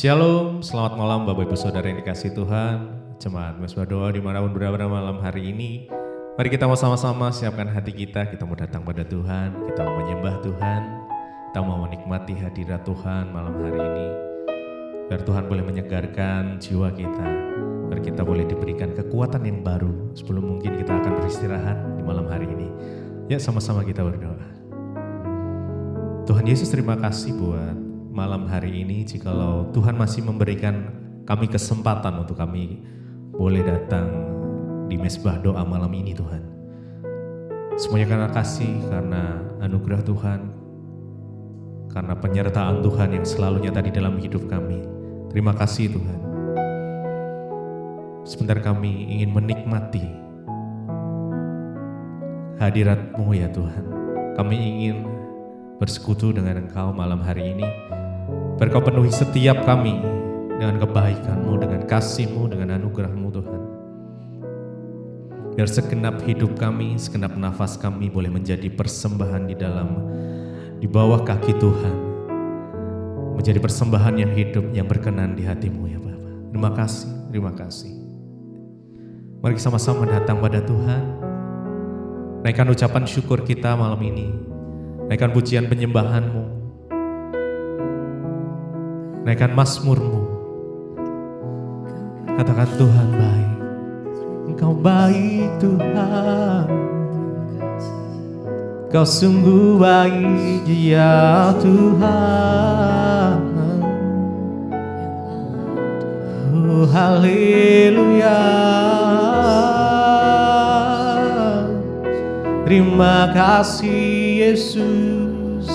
Shalom, selamat malam Bapak Ibu Saudara yang dikasihi Tuhan. Jemaat Mesbah Doa dimanapun berada malam hari ini, mari kita mau sama-sama siapkan hati kita mau datang pada Tuhan, kita mau menyembah Tuhan, kita mau menikmati hadirat Tuhan malam hari ini. Biar Tuhan boleh menyegarkan jiwa kita, biar kita boleh diberikan kekuatan yang baru sebelum mungkin kita akan beristirahat di malam hari ini. Ya, sama-sama kita berdoa. Tuhan Yesus, terima kasih buat malam hari ini, jikalau Tuhan masih memberikan kami kesempatan untuk kami boleh datang di Mesbah Doa malam ini Tuhan. Semuanya karena kasih, karena anugerah Tuhan, karena penyertaan Tuhan yang selalu nyata di dalam hidup kami. Terima kasih Tuhan. Sebentar kami ingin menikmati hadirat-Mu ya Tuhan. Kami ingin bersekutu dengan Engkau malam hari ini. Biar Kau penuhi setiap kami dengan kebaikan-Mu, dengan kasih-Mu, dengan anugerah-Mu Tuhan. Biar segenap hidup kami, segenap nafas kami boleh menjadi persembahan di bawah kaki Tuhan. Menjadi persembahan yang hidup, yang berkenan di hati-Mu ya Bapa. Terima kasih, terima kasih. Mari sama-sama datang pada Tuhan. Naikkan ucapan syukur kita malam ini. Naikkan pujian penyembahan-Mu. Naikkan mazmur-Mu. Katakan Tuhan baik. Engkau baik Tuhan. Kau sungguh baik ya Tuhan. Oh haleluya. Terima kasih Yesus.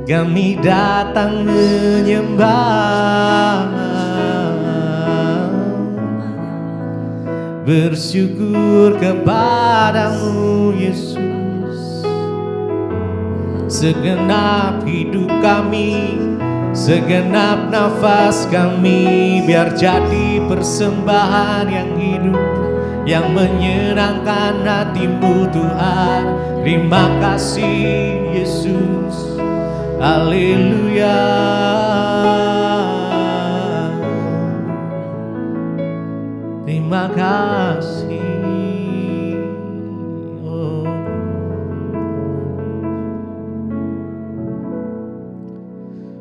Kami datang menyembah, bersyukur kepadamu Yesus. Segenap hidup kami, segenap nafas kami, biar jadi persembahan yang hidup, yang menyenangkan hati-Mu Tuhan. Terima kasih Yesus. Haleluya. Terima kasih. Oh.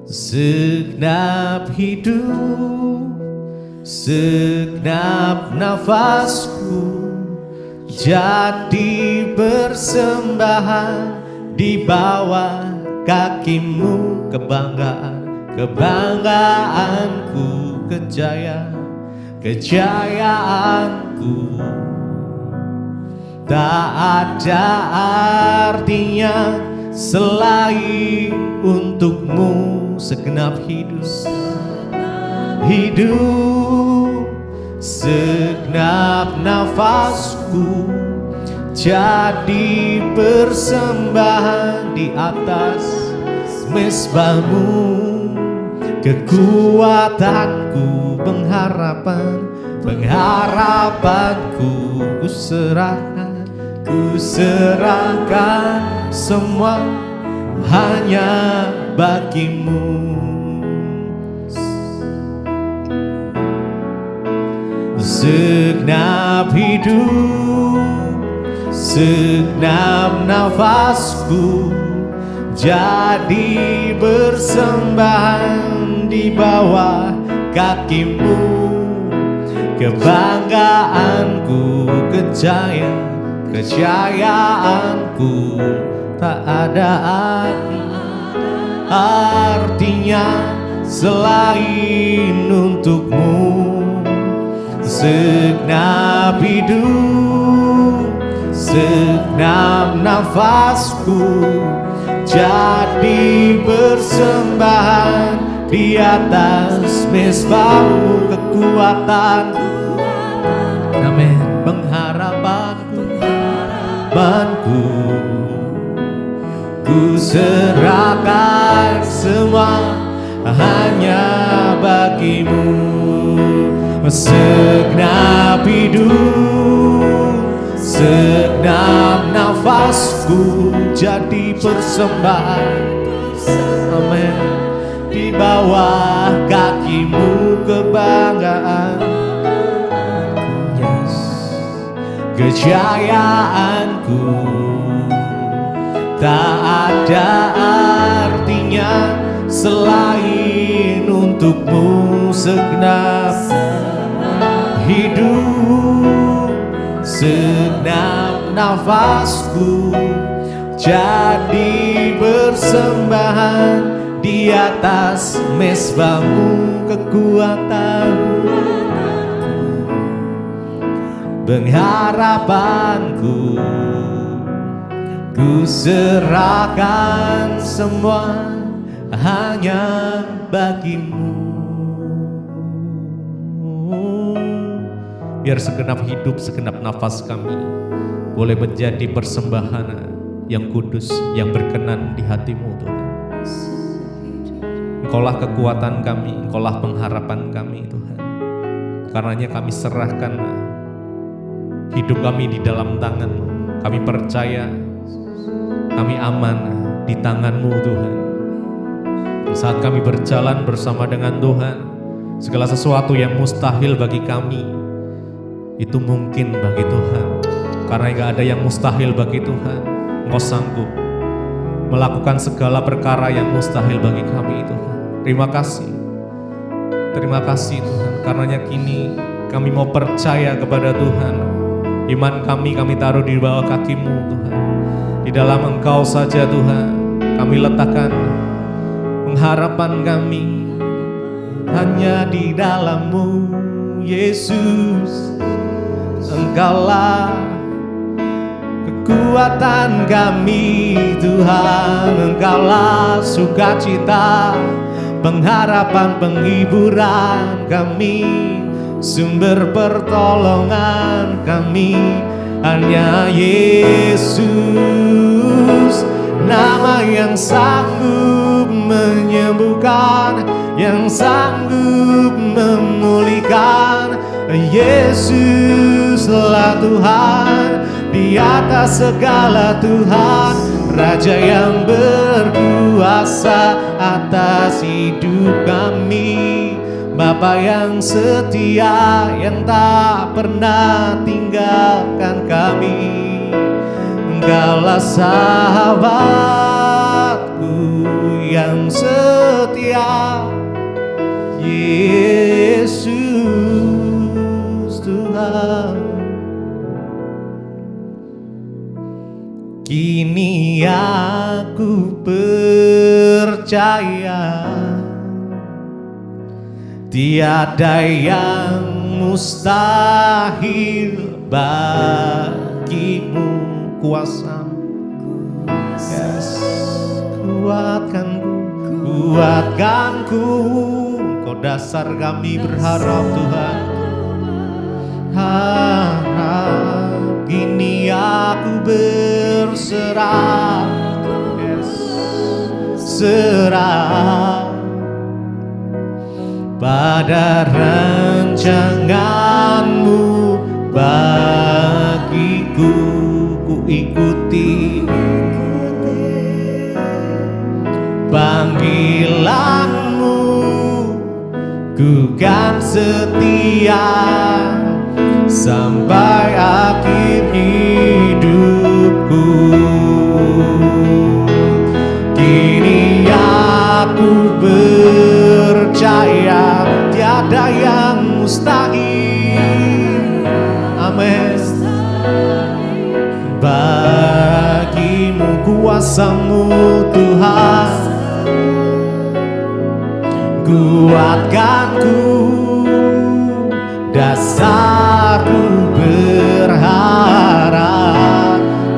Segenap hidup, segenap nafasku jadi persembahan di bawah kaki-Mu. Kebanggaanku, kejayaanku tak ada artinya selain untuk-Mu. Segenap hidup, segenap nafasku jadi persembahan di atas mesbah-Mu. Kekuatanku, pengharapanku ku serahkan semua hanya bagi-Mu. Segenap hidup, segenap nafasku jadi persembahan di bawah kaki-Mu. Kebanggaanku, kejayaanku tak ada artinya selain untuk-Mu. Segenap hidup, segenap nafasku jadi persembahan di atas mesbah-Mu. Kekuatanku, amin, pengharapanku, ku serahkan semua hanya bagi-Mu. Segenap hidup, segenap nafasku jadi persembahan, amin, di bawah kakimu kebanggaan. Yes. Kejayaanku tak ada artinya selain untukmu. Segenap hidup, segenap nafasku jadi persembahan di atas mezbamu. Kekuatanmu, pengharapanku, ku serahkan semua hanya bagimu. Biar segenap hidup, segenap nafas kami boleh menjadi persembahan yang kudus, yang berkenan di hatimu Tuhan. Engkaulah kekuatan kami, Engkaulah pengharapan kami Tuhan. Karenanya kami serahkan hidup kami di dalam tangan-Mu. Kami percaya kami aman di tangan-Mu Tuhan. Saat kami berjalan bersama dengan Tuhan, segala sesuatu yang mustahil bagi kami itu mungkin bagi Tuhan. Karena gak ada yang mustahil bagi Tuhan. Engkau sanggup melakukan segala perkara yang mustahil bagi kami Tuhan. Terima kasih Tuhan. Karenanya kini kami mau percaya kepada Tuhan. Iman kami taruh di bawah kaki-Mu Tuhan. Di dalam Engkau saja Tuhan kami letakkan pengharapan kami, hanya di dalam-Mu Yesus. Engkaulah kekuatan kami Tuhan. Engkaulah sukacita, pengharapan, penghiburan kami, sumber pertolongan kami. Hanya Yesus, nama yang sanggup menyembuhkan, yang sanggup memulihkan. Yesuslah Tuhan, di atas segala Tuhan, Raja yang berkuasa atas hidup kami. Bapa yang setia, yang tak pernah tinggalkan kami. Engkaulah sahabatku yang setia, Yesus Tuhan. Kini aku percaya tiada yang mustahil bagimu. Kuasa-Mu, yes. Kuatkanku, Kau dasar kami berharap Tuhan. Harap kini aku berserah, yes. Serah pada rancangan-Mu bagiku. Ku ikuti panggilan-Mu, ku kan setia sampai akhir hidupku. Kini aku percaya tiada yang mustahil, amin, bagimu. Kuasa-Mu Tuhan, kuatkanku, dasarku berharap.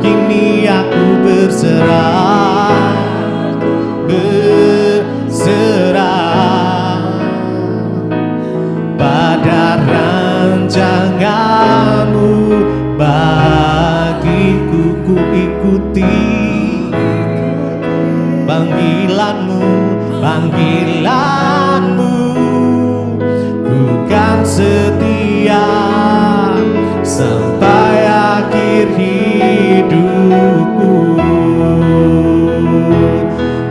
Kini aku berserah, pada rancangan-Mu bagiku. Ku ikuti panggilan-Mu, ku kan setia sampai akhir hidupku.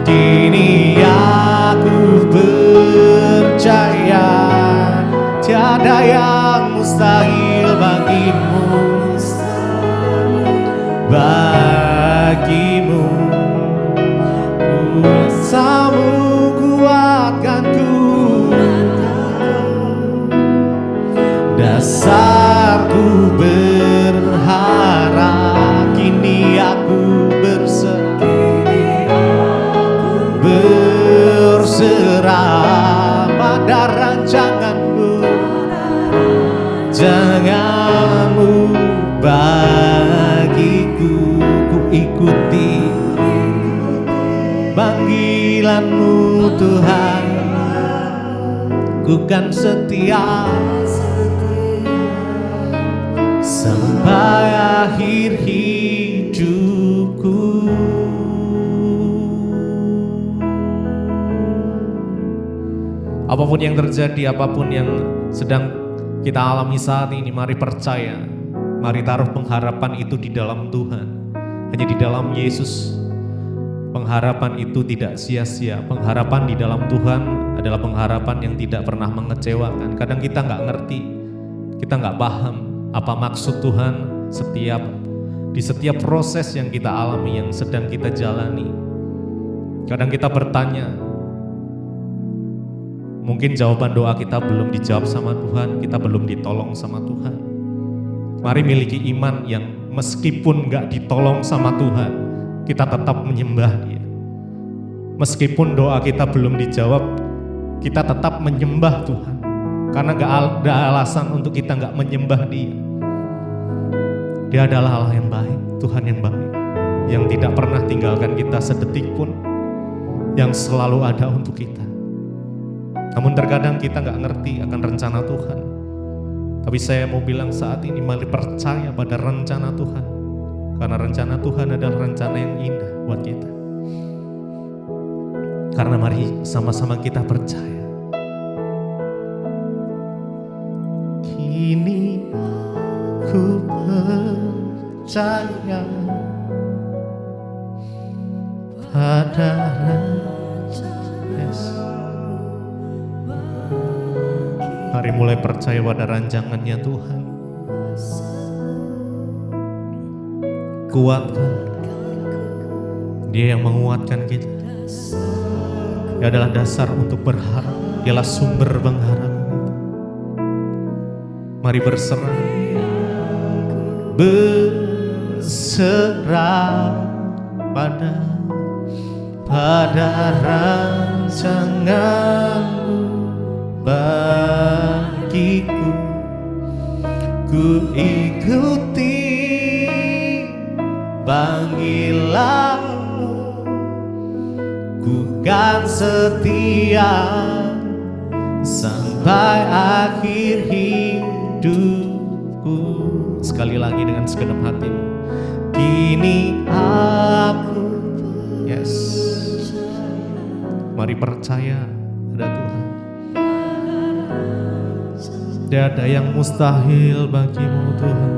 Kini aku bagimu. Kuasamu kuatkanku, dasarku berharap. Kini aku berserah pada rancanganmu. Janganmu bagiku, ku ikuti panggilanmu Tuhan. Ku kan setia sampai akhir hidupku. Apapun yang terjadi, apapun yang sedang kita alami saat ini, mari percaya, mari taruh pengharapan itu di dalam Tuhan. Hanya di dalam Yesus pengharapan itu tidak sia-sia. Pengharapan di dalam Tuhan adalah pengharapan yang tidak pernah mengecewakan. Kadang kita nggak ngerti, kita nggak paham apa maksud Tuhan di setiap proses yang kita alami, yang sedang kita jalani. Kadang kita bertanya, mungkin jawaban doa kita belum dijawab sama Tuhan, kita belum ditolong sama Tuhan. Mari miliki iman yang meskipun gak ditolong sama Tuhan, kita tetap menyembah Dia. Meskipun doa kita belum dijawab, kita tetap menyembah Tuhan. Karena gak ada alasan untuk kita gak menyembah Dia. Dia adalah Allah yang baik, Tuhan yang baik, yang tidak pernah tinggalkan kita sedetik pun, yang selalu ada untuk kita. Namun terkadang kita gak ngerti akan rencana Tuhan. Tapi saya mau bilang saat ini, mari percaya pada rencana Tuhan. Karena rencana Tuhan adalah rencana yang indah buat kita. Karena mari sama-sama kita percaya. Kini ku percaya pada Mari mulai percaya pada rancangannya Tuhan. Kuatkan. Dia yang menguatkan kita. Dia adalah dasar untuk berharap. Dialah sumber pengharapan itu. Mari berserah. Berserah pada rancanganmu bagiku. Ku ikuti panggilanmu, ku kan setia sampai akhir hidupku. Sekali lagi dengan segenap hatimu. Kini aku, mari percaya pada Tuhan. Tidak ada yang mustahil bagimu Tuhan.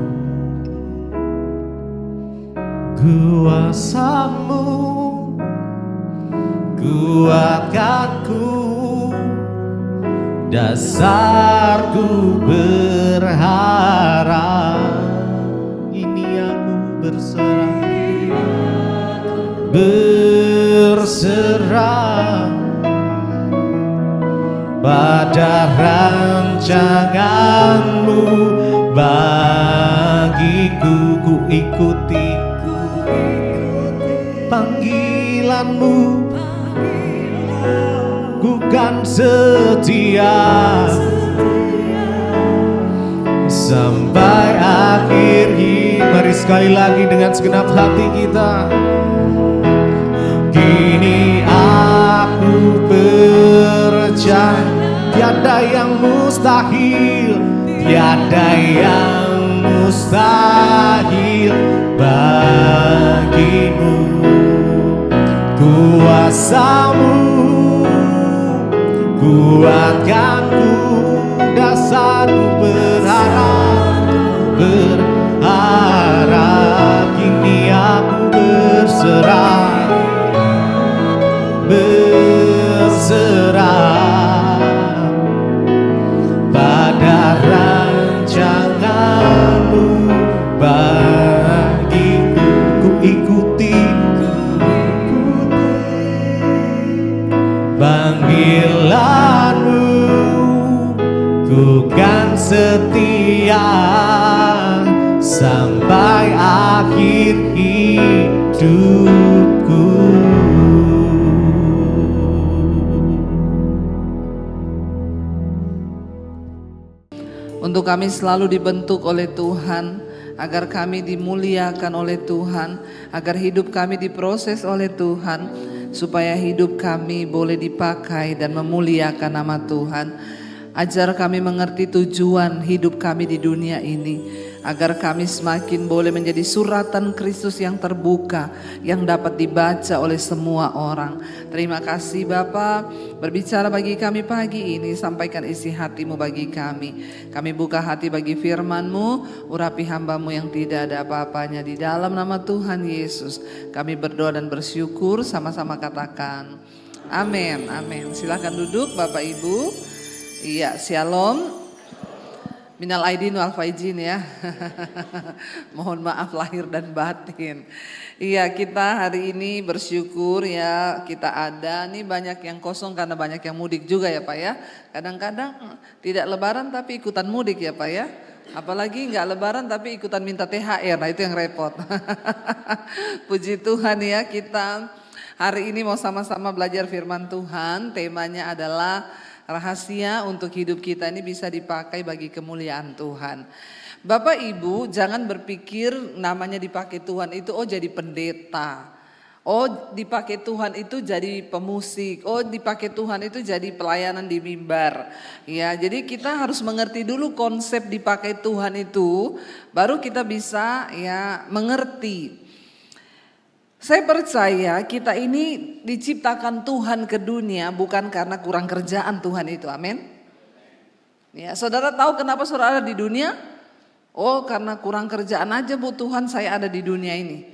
Kuasamu kuatkanku, dasarku berharap. Ini aku berserah pada rancanganmu bagiku. Ku ikuti panggilanmu, ku kan setia sampai akhir hidup. Mari sekali lagi dengan segenap hati kita. Kini aku percaya tiada yang mustahil, tiada yang mustahil bagimu. Kuasamu kuatkanku, dasarku berharap. Kini aku berserah pada rancanganmu bagiku. Ku ikuti setia sampai akhir hidupku. Untuk kami selalu dibentuk oleh Tuhan, agar kami dimuliakan oleh Tuhan, agar hidup kami diproses oleh Tuhan, supaya hidup kami boleh dipakai dan memuliakan nama Tuhan. Ajar kami mengerti tujuan hidup kami di dunia ini, agar kami semakin boleh menjadi suratan Kristus yang terbuka, yang dapat dibaca oleh semua orang. Terima kasih Bapa, berbicara bagi kami pagi ini, sampaikan isi hati-Mu bagi kami. Kami buka hati bagi firman-Mu, urapi hamba-Mu yang tidak ada apa-apanya. Di dalam nama Tuhan Yesus kami berdoa dan bersyukur, sama-sama katakan amin, amin. Silakan duduk Bapak Ibu. Iya, shalom. Minal aidin wal faizin ya. Mohon maaf lahir dan batin. Iya, kita hari ini bersyukur ya, kita ada nih banyak yang kosong karena banyak yang mudik juga ya Pak ya. Kadang-kadang tidak lebaran tapi ikutan mudik ya Pak ya. Apalagi nggak lebaran tapi ikutan minta THR, nah itu yang repot. Puji Tuhan ya, kita hari ini mau sama-sama belajar firman Tuhan. Temanya adalah rahasia untuk hidup kita ini bisa dipakai bagi kemuliaan Tuhan. Bapak Ibu jangan berpikir namanya dipakai Tuhan itu oh jadi pendeta. Oh dipakai Tuhan itu jadi pemusik. Oh dipakai Tuhan itu jadi pelayanan di mimbar. Ya, jadi kita harus mengerti dulu konsep dipakai Tuhan itu, baru kita bisa ya mengerti. Saya percaya kita ini diciptakan Tuhan ke dunia bukan karena kurang kerjaan Tuhan itu, amin. Ya, saudara tahu kenapa saudara ada di dunia? Oh karena kurang kerjaan aja Bu Tuhan saya ada di dunia ini.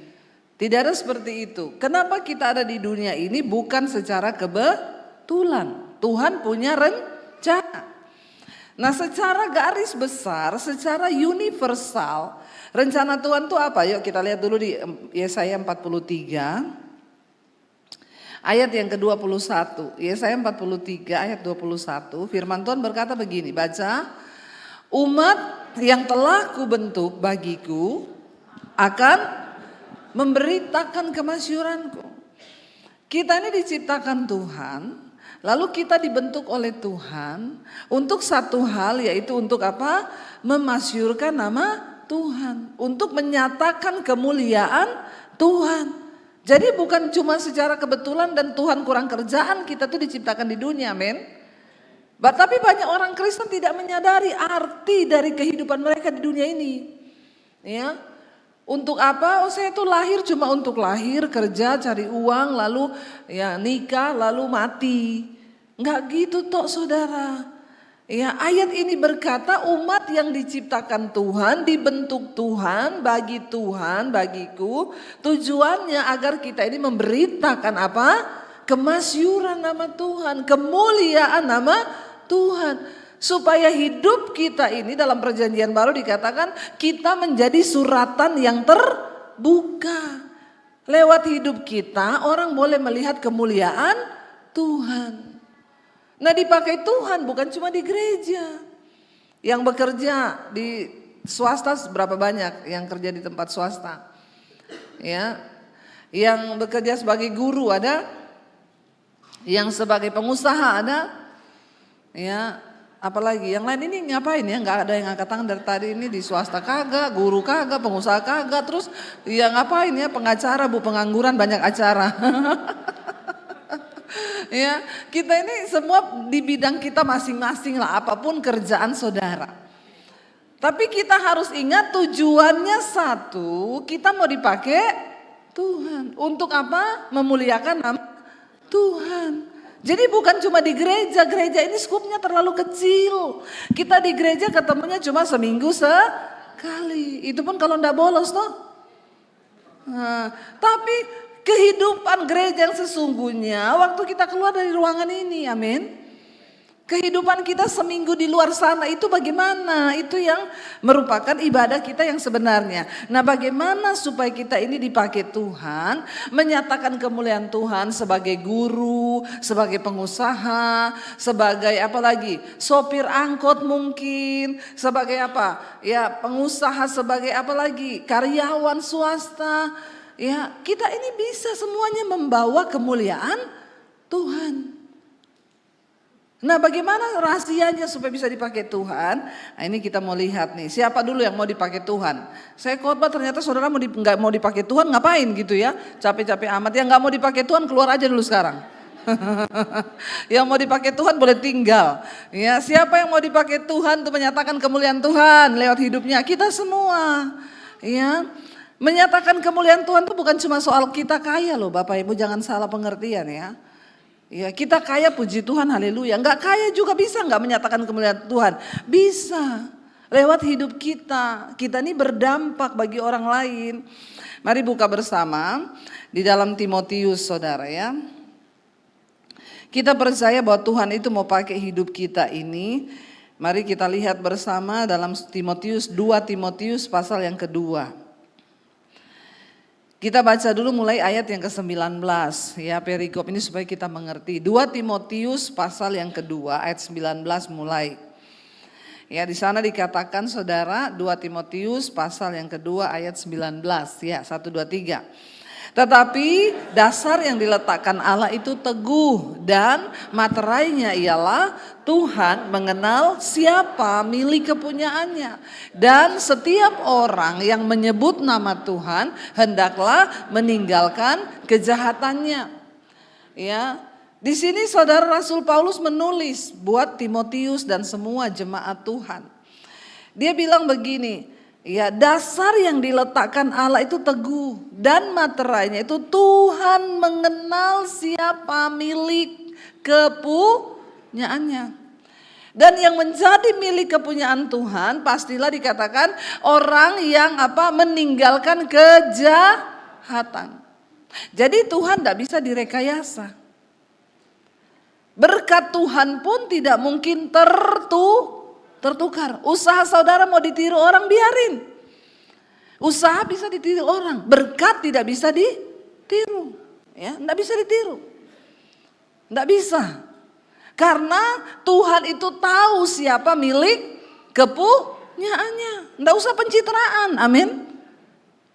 Tidak ada seperti itu. Kenapa kita ada di dunia ini? Bukan secara kebetulan. Tuhan punya rencana. Nah secara garis besar, secara universal, rencana Tuhan itu apa? Yuk kita lihat dulu di Yesaya 43 ayat yang ke-21. Yesaya 43 ayat 21, firman Tuhan berkata begini, baca. Umat yang telah kubentuk bagiku akan memberitakan kemasyuranku. Kita ini diciptakan Tuhan, lalu kita dibentuk oleh Tuhan untuk satu hal, yaitu untuk apa? Memasyurkan nama Tuhan, untuk menyatakan kemuliaan Tuhan. Jadi bukan cuma secara kebetulan dan Tuhan kurang kerjaan kita tuh diciptakan di dunia, amin. Tapi banyak orang Kristen tidak menyadari arti dari kehidupan mereka di dunia ini. Ya, untuk apa? Oh saya tuh lahir cuma untuk lahir, kerja, cari uang, lalu ya nikah, lalu mati. Enggak gitu toh saudara. Ya, ayat ini berkata umat yang diciptakan Tuhan, dibentuk Tuhan, bagi Tuhan, bagiku. Tujuannya agar kita ini memberitakan apa? Kemasyuran nama Tuhan, kemuliaan nama Tuhan. Supaya hidup kita ini dalam perjanjian baru dikatakan kita menjadi suratan yang terbuka. Lewat hidup kita orang boleh melihat kemuliaan Tuhan. Nah dipakai Tuhan bukan cuma di gereja. Yang bekerja di swasta berapa banyak yang kerja di tempat swasta. Ya, yang bekerja sebagai guru ada. Yang sebagai pengusaha ada. Ya, apalagi yang lain ini ngapain ya? Nggak ada yang angkat tangan dari tadi ini di swasta kagak, guru kagak, pengusaha kagak. Terus ya ngapain ya? Pengacara bu, pengangguran banyak acara. Ya, kita ini semua di bidang kita masing-masing lah, apapun kerjaan saudara. Tapi kita harus ingat tujuannya satu, kita mau dipakai Tuhan. Untuk apa? Memuliakan nama Tuhan. Jadi bukan cuma di gereja, gereja ini skupnya terlalu kecil. Kita di gereja ketemunya cuma seminggu sekali, itu pun kalau ndak bolos toh. Nah, tapi kehidupan gereja yang sesungguhnya waktu kita keluar dari ruangan ini, amin. Kehidupan kita seminggu di luar sana itu bagaimana? Itu yang merupakan ibadah kita yang sebenarnya. Nah, bagaimana supaya kita ini dipakai Tuhan, menyatakan kemuliaan Tuhan sebagai guru, sebagai pengusaha, sebagai apa lagi? Sopir angkot mungkin, sebagai apa? Ya, pengusaha, sebagai apa lagi? Karyawan swasta. Ya, kita ini bisa semuanya membawa kemuliaan Tuhan. Nah, bagaimana rahasianya supaya bisa dipakai Tuhan? Nah, ini kita mau lihat nih, siapa dulu yang mau dipakai Tuhan? Saya khotbah ternyata saudara nggak mau dipakai Tuhan, ngapain gitu ya? Capek-capek amat. Yang nggak mau dipakai Tuhan keluar aja dulu sekarang. Yang mau dipakai Tuhan boleh tinggal. Ya, siapa yang mau dipakai Tuhan untuk menyatakan kemuliaan Tuhan lewat hidupnya? Kita semua. Ya, menyatakan kemuliaan Tuhan itu bukan cuma soal kita kaya loh, Bapak Ibu, jangan salah pengertian ya. Ya, kita kaya, puji Tuhan, haleluya. Enggak kaya juga bisa enggak menyatakan kemuliaan Tuhan? Bisa. Lewat hidup kita. Kita ini berdampak bagi orang lain. Mari buka bersama di dalam Timotius, saudara ya. Kita percaya bahwa Tuhan itu mau pakai hidup kita ini. Mari kita lihat bersama dalam Timotius, 2 Timotius pasal yang kedua. Kita baca dulu mulai ayat yang ke-19 ya, perikop ini supaya kita mengerti. 2 Timotius pasal yang kedua ayat 19 mulai. Ya, di sana dikatakan saudara, 2 Timotius pasal yang kedua ayat 19 ya, 1 2 3. Tetapi dasar yang diletakkan Allah itu teguh dan materainya ialah Tuhan mengenal siapa milik kepunyaannya. Dan setiap orang yang menyebut nama Tuhan hendaklah meninggalkan kejahatannya. Ya, di sini saudara Rasul Paulus menulis buat Timotius dan semua jemaat Tuhan. Dia bilang begini, ya, dasar yang diletakkan Allah itu teguh dan materainya itu Tuhan mengenal siapa milik kepunyaannya. Dan yang menjadi milik kepunyaan Tuhan pastilah dikatakan orang yang meninggalkan kejahatan. Jadi Tuhan tidak bisa direkayasa. Berkat Tuhan pun tidak mungkin tertukar. Usaha saudara mau ditiru orang, biarin. Usaha bisa ditiru orang, berkat tidak bisa ditiru. Ya, enggak bisa ditiru. Enggak bisa. Karena Tuhan itu tahu siapa milik kepunyaannya. Enggak usah pencitraan. Amin.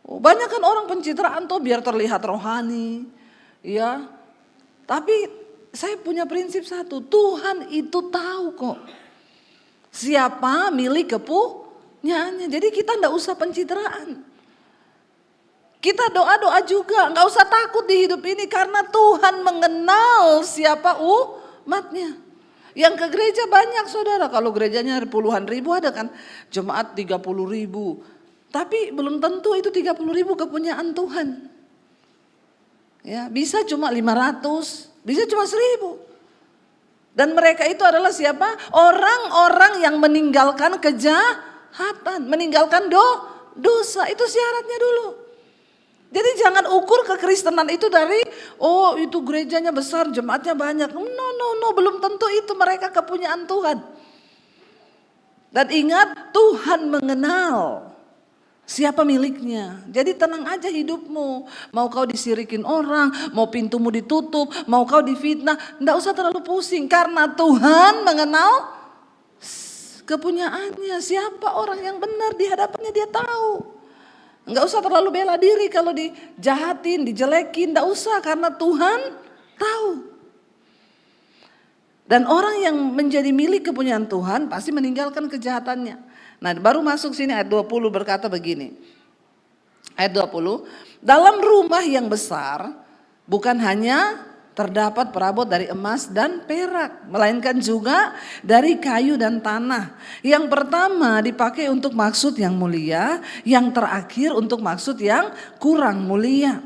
Banyak kan orang pencitraan tuh biar terlihat rohani. Ya. Tapi saya punya prinsip satu, Tuhan itu tahu kok siapa milik kepunyaannya. Jadi kita enggak usah pencitraan. Kita doa-doa juga, enggak usah takut di hidup ini karena Tuhan mengenal siapa umatnya. Yang ke gereja banyak saudara, kalau gerejanya puluhan ribu ada kan, jemaat 30 ribu. Tapi belum tentu itu 30 ribu kepunyaan Tuhan. Ya, bisa cuma 500, bisa cuma 1000. Dan mereka itu adalah siapa? Orang-orang yang meninggalkan kejahatan, meninggalkan dosa. Itu syaratnya dulu. Jadi jangan ukur kekristenan itu dari, oh itu gerejanya besar, jemaatnya banyak. No, belum tentu itu mereka kepunyaan Tuhan. Dan ingat, Tuhan mengenal siapa miliknya. Jadi tenang aja hidupmu. Mau kau disirikin orang, mau pintumu ditutup, mau kau difitnah, enggak usah terlalu pusing. Karena Tuhan mengenal kepunyaannya. Siapa orang yang benar di hadapannya, dia tahu. Enggak usah terlalu bela diri kalau dijahatin, dijelekin, enggak usah karena Tuhan tahu. Dan orang yang menjadi milik kepunyaan Tuhan pasti meninggalkan kejahatannya. Nah, baru masuk sini ayat 20 berkata begini. Ayat 20, dalam rumah yang besar bukan hanya terdapat perabot dari emas dan perak, melainkan juga dari kayu dan tanah. Yang pertama dipakai untuk maksud yang mulia, yang terakhir untuk maksud yang kurang mulia.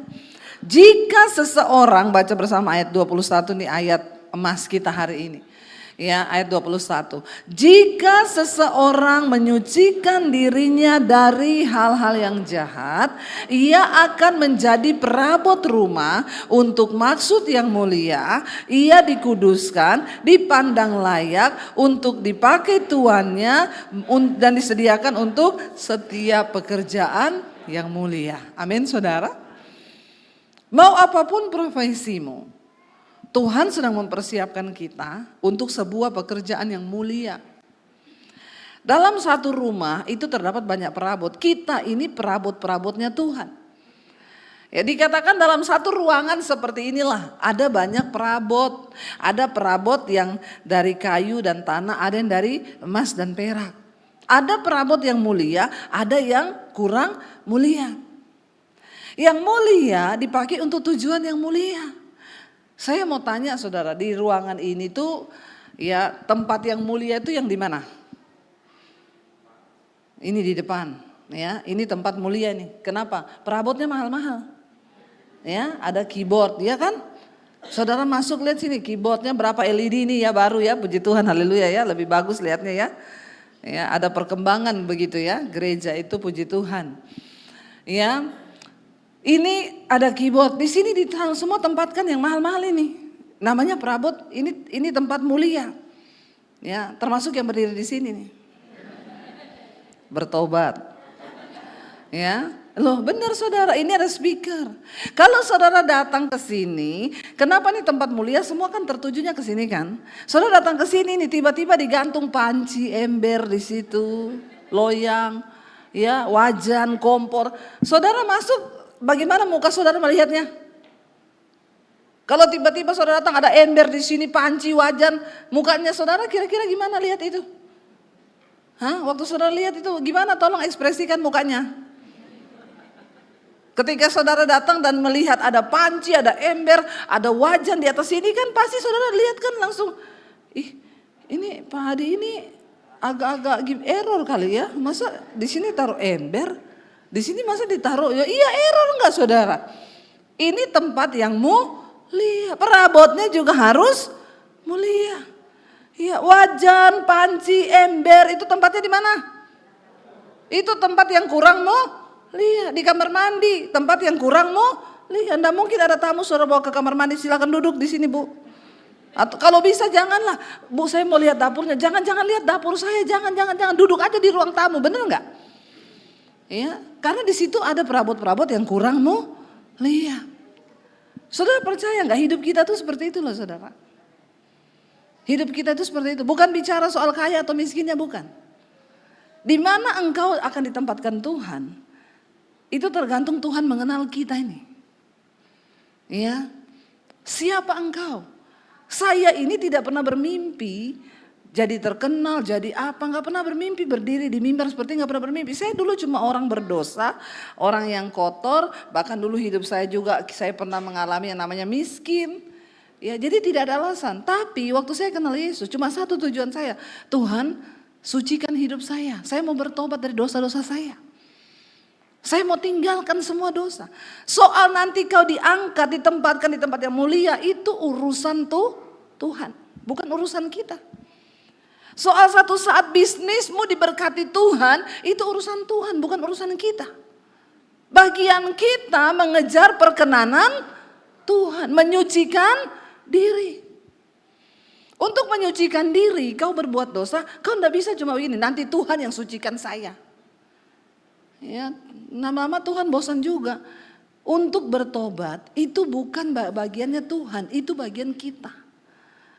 Jika seseorang, baca bersama ayat 21 nih ayat emas kita hari ini. Ya, ayat 21. Jika seseorang menyucikan dirinya dari hal-hal yang jahat, ia akan menjadi perabot rumah untuk maksud yang mulia. Ia dikuduskan, dipandang layak untuk dipakai tuannya dan disediakan untuk setiap pekerjaan yang mulia. Amin, saudara. Mau apapun profesimu, Tuhan sedang mempersiapkan kita untuk sebuah pekerjaan yang mulia. Dalam satu rumah itu terdapat banyak perabot. Kita ini perabot-perabotnya Tuhan. Ya, dikatakan dalam satu ruangan seperti inilah ada banyak perabot. Ada perabot yang dari kayu dan tanah, ada yang dari emas dan perak. Ada perabot yang mulia, ada yang kurang mulia. Yang mulia dipakai untuk tujuan yang mulia. Saya mau tanya saudara, di ruangan ini tuh ya tempat yang mulia itu yang di mana? Ini di depan, ya. Ini tempat mulia nih. Kenapa? Perabotnya mahal-mahal. Ya, ada keyboard, ya kan? Saudara masuk lihat sini, keyboardnya berapa LED ini ya, baru ya, puji Tuhan, haleluya ya, lebih bagus lihatnya ya. Ya, ada perkembangan begitu ya, gereja itu puji Tuhan. Ya. Ini ada keyboard, di sini di semua tempatkan yang mahal-mahal ini. Namanya perabot, ini tempat mulia. Ya, termasuk yang berdiri di sini nih. Bertobat. Ya, loh benar saudara, ini ada speaker. Kalau saudara datang ke sini, kenapa nih tempat mulia semua kan tertujunya ke sini kan? Saudara datang ke sini nih tiba-tiba digantung panci, ember di situ, loyang, ya, wajan, kompor. Saudara masuk, bagaimana muka saudara melihatnya? Kalau tiba-tiba saudara datang ada ember di sini, panci, wajan, mukanya saudara kira-kira gimana lihat itu? Hah? Waktu saudara lihat itu gimana? Tolong ekspresikan mukanya. Ketika saudara datang dan melihat ada panci, ada ember, ada wajan di atas sini kan pasti saudara lihat kan langsung, ih ini Pak Hadi ini agak-agak error kali ya, masa di sini taruh ember? Di sini masa ditaruh, ya iya error enggak saudara? Ini tempat yang mulia, perabotnya juga harus mulia. Ya, wajan, panci, ember itu tempatnya di mana? Itu tempat yang kurang mulia. Di kamar mandi, tempat yang kurang mulia. Enggak mungkin ada tamu saudara bawa ke kamar mandi, silakan duduk di sini Bu. Atau kalau bisa janganlah, Bu saya mau lihat dapurnya, jangan lihat dapur saya, jangan duduk aja di ruang tamu, bener enggak? Ya, karena di situ ada perabot-perabot yang kurang mulia. Saudara percaya nggak hidup kita tuh seperti itu loh saudara. Hidup kita itu seperti itu. Bukan bicara soal kaya atau miskinnya, bukan. Di mana engkau akan ditempatkan Tuhan, itu tergantung Tuhan mengenal kita ini. Ya, siapa engkau? Saya ini tidak pernah bermimpi jadi terkenal, jadi apa, nggak pernah bermimpi berdiri di mimbar seperti nggak pernah bermimpi. Saya dulu cuma orang berdosa, orang yang kotor, bahkan dulu hidup saya juga saya pernah mengalami yang namanya miskin. Ya, jadi tidak ada alasan. Tapi waktu saya kenal Yesus, cuma satu tujuan saya, Tuhan sucikan hidup saya. Saya mau bertobat dari dosa-dosa saya. Saya mau tinggalkan semua dosa. Soal nanti kau diangkat, ditempatkan di tempat yang mulia, itu urusan Tuhan, bukan urusan kita. Soal satu saat bisnismu diberkati Tuhan, itu urusan Tuhan, bukan urusan kita. Bagian kita mengejar perkenanan Tuhan, menyucikan diri. Untuk menyucikan diri, kau berbuat dosa, kau tidak bisa cuma begini, nanti Tuhan yang sucikan saya. Ya, lama-lama Tuhan bosan juga. Untuk bertobat, itu bukan bagiannya Tuhan, itu bagian kita.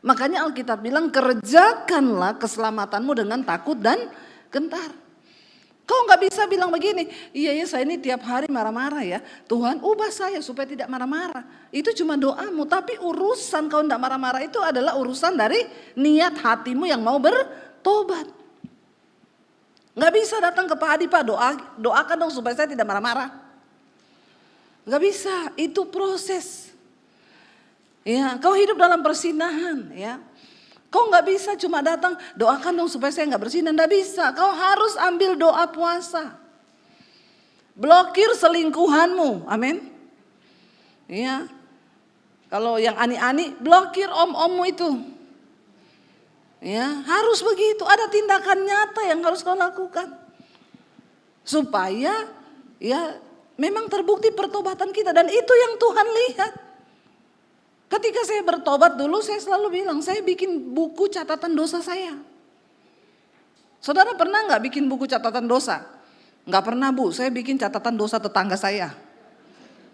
Makanya Alkitab bilang kerjakanlah keselamatanmu dengan takut dan gentar. Kau nggak bisa bilang begini, iya ya saya ini tiap hari marah-marah ya. Tuhan ubah saya supaya tidak marah-marah. Itu cuma doamu, tapi urusan kau tidak marah-marah itu adalah urusan dari niat hatimu yang mau bertobat. Nggak bisa datang ke Pak Hadi, Pak doakan dong supaya saya tidak marah-marah. Nggak bisa, itu proses. Ya, kau hidup dalam persinahan ya. Kau nggak bisa cuma datang doakan dong supaya saya nggak bersinah, nggak bisa. Kau harus ambil doa puasa. Blokir selingkuhanmu, amin. Ya, kalau yang ani-ani blokir om-ommu itu. Ya, harus begitu. Ada tindakan nyata yang harus kau lakukan. Supaya ya memang terbukti pertobatan kita, dan itu yang Tuhan lihat. Ketika saya bertobat dulu, saya selalu bilang, saya bikin buku catatan dosa saya. Saudara pernah nggak bikin buku catatan dosa? Nggak pernah, Bu. Saya bikin catatan dosa tetangga saya.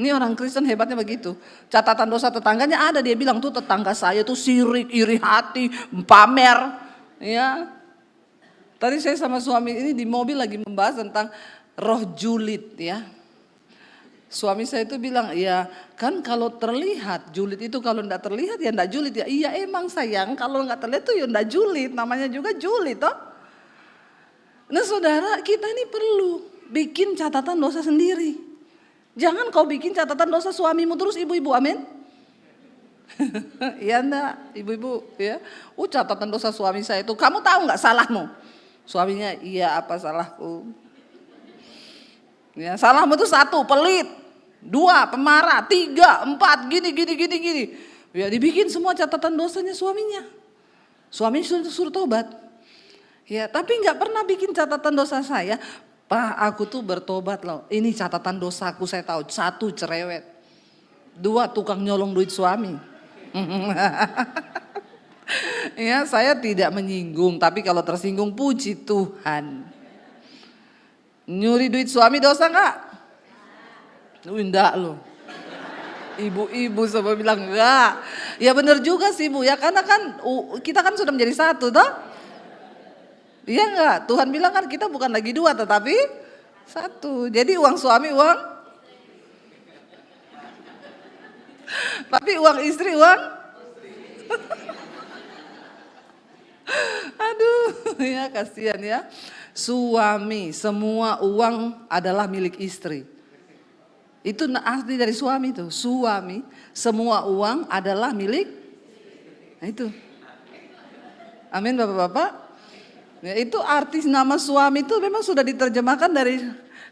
Ini orang Kristen hebatnya begitu. Catatan dosa tetangganya ada, dia bilang tuh tetangga saya tuh sirik, iri hati, pamer. Ya. Tadi saya sama suami ini di mobil lagi membahas tentang roh julid ya. Suami saya itu bilang, ya kan kalau terlihat, julid itu kalau enggak terlihat ya enggak julid ya. Iya emang sayang, kalau enggak terlihat tuh ya enggak julid, namanya juga julid toh. Nah saudara, kita ini perlu bikin catatan dosa sendiri. Jangan kau bikin catatan dosa suamimu terus, ibu-ibu, amin. Iya enggak, ibu-ibu ya. Catatan dosa suami saya itu, kamu tahu enggak salahmu? Suaminya, iya apa salahku? Ya, salahmu itu 1, pelit. 2, pemarah. 3, 4, gini. Ya dibikin semua catatan dosanya suaminya. Suaminya suruh tobat. Ya, tapi nggak pernah bikin catatan dosa saya. Pak, aku tuh bertobat loh. Ini catatan dosaku saya tahu. 1, cerewet. 2, tukang nyolong duit suami. Ya, saya tidak menyinggung, tapi kalau tersinggung puji Tuhan. Nyuri duit suami dosa nggak? Enggak loh. Ibu-ibu semua bilang enggak. Ya benar juga sih Bu ya, karena kan kita kan sudah menjadi satu toh. Iya enggak? Tuhan bilang kan kita bukan lagi 2 tetapi 1. Jadi uang suami uang. Tapi uang istri uang. Aduh ya kasihan ya. Suami, semua uang adalah milik istri. Itu asli dari suami tuh. Suami, semua uang adalah milik. Nah itu. Amin Bapak-bapak. Ya, itu arti nama suami itu memang sudah diterjemahkan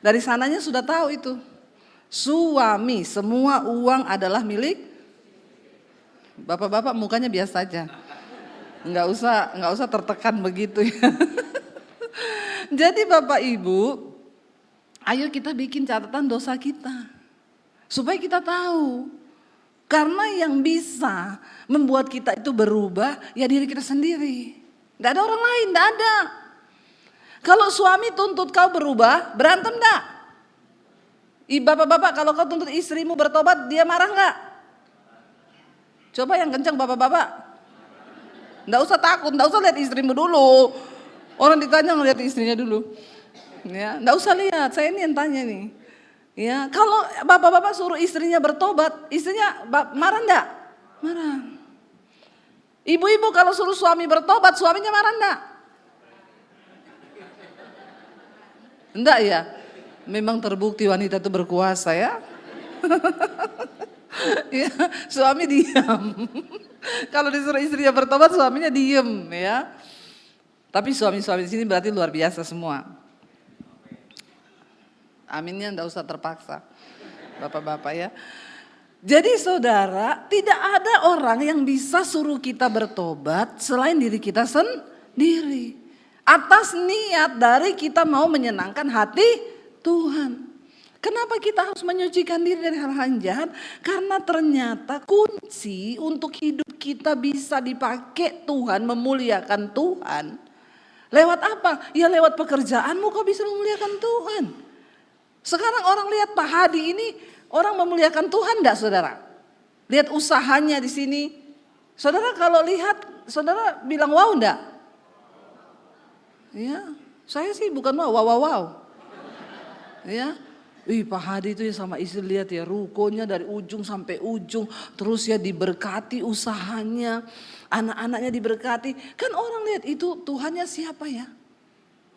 dari sananya sudah tahu itu. Suami, semua uang adalah milik. Bapak-bapak mukanya biasa aja. Enggak usah tertekan begitu ya. Jadi Bapak Ibu, ayo kita bikin catatan dosa kita. Supaya kita tahu. Karena yang bisa membuat kita itu berubah, ya diri kita sendiri. Tidak ada orang lain, tidak ada. Kalau suami tuntut kau berubah, berantem enggak? Bapak-bapak kalau kau tuntut istrimu bertobat, dia marah enggak? Coba yang kencang bapak-bapak. Enggak usah takut, enggak usah lihat istrimu dulu. Orang ditanya ngeliat istrinya dulu. Ya, enggak usah lihat, saya ini yang tanya nih. Ya, kalau bapak-bapak suruh istrinya bertobat, istrinya marah enggak? Marah. Ibu-ibu kalau suruh suami bertobat, suaminya marah enggak? Enggak ya? Memang terbukti wanita itu berkuasa ya. Ya, suami diam. Kalau disuruh istrinya bertobat, suaminya diem ya. Tapi suami-suami di sini berarti luar biasa semua. Aminnya enggak usah terpaksa. Bapak-bapak ya. Jadi saudara, tidak ada orang yang bisa suruh kita bertobat selain diri kita sendiri. Atas niat dari kita mau menyenangkan hati Tuhan. Kenapa kita harus menyucikan diri dari hal-hal jahat? Karena ternyata kunci untuk hidup kita bisa dipakai Tuhan, memuliakan Tuhan. Lewat apa? Ya lewat pekerjaanmu kau bisa memuliakan Tuhan. Sekarang orang lihat Pak Hadi ini, orang memuliakan Tuhan enggak saudara? Lihat usahanya di sini. Saudara kalau lihat, saudara bilang wow enggak? Ya, saya sih bukan wow. Ya, Pak Hadi itu ya sama istri lihat ya rukonya dari ujung sampai ujung. Terus ya diberkati usahanya, anak-anaknya diberkati. Kan orang lihat itu Tuhannya siapa ya?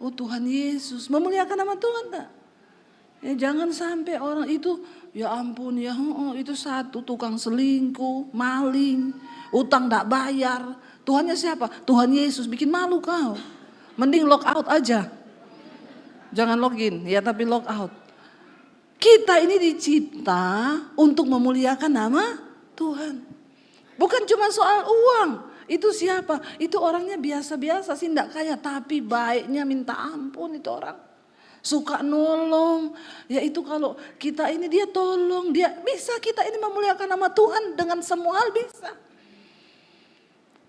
Oh Tuhan Yesus, memuliakan nama Tuhan enggak? Ya jangan sampai orang itu, ya ampun ya itu satu tukang selingkuh, maling, utang enggak bayar. Tuhannya siapa? Tuhan Yesus, bikin malu kau. Mending log out aja. Jangan login, ya tapi log out. Kita ini dicipta untuk memuliakan nama Tuhan. Bukan cuma soal uang. Itu siapa? Itu orangnya biasa-biasa sih, enggak kaya, tapi baiknya minta ampun itu orang. Suka nolong. Ya itu kalau kita ini dia tolong, dia bisa kita ini memuliakan nama Tuhan dengan semua hal bisa.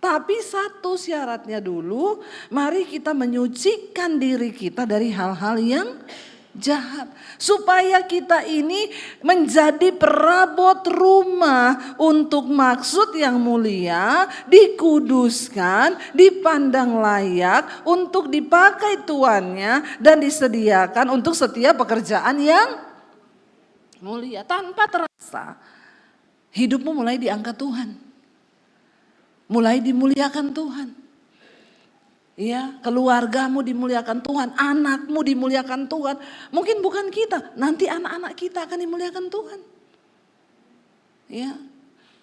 Tapi satu syaratnya dulu, mari kita menyucikan diri kita dari hal-hal yang jahat. Supaya kita ini menjadi perabot rumah untuk maksud yang mulia, dikuduskan, dipandang layak, untuk dipakai tuannya dan disediakan untuk setiap pekerjaan yang mulia. Tanpa terasa hidupmu mulai diangkat Tuhan, mulai dimuliakan Tuhan. Ya, keluargamu dimuliakan Tuhan, anakmu dimuliakan Tuhan. Mungkin bukan kita, nanti anak-anak kita akan dimuliakan Tuhan. Ya,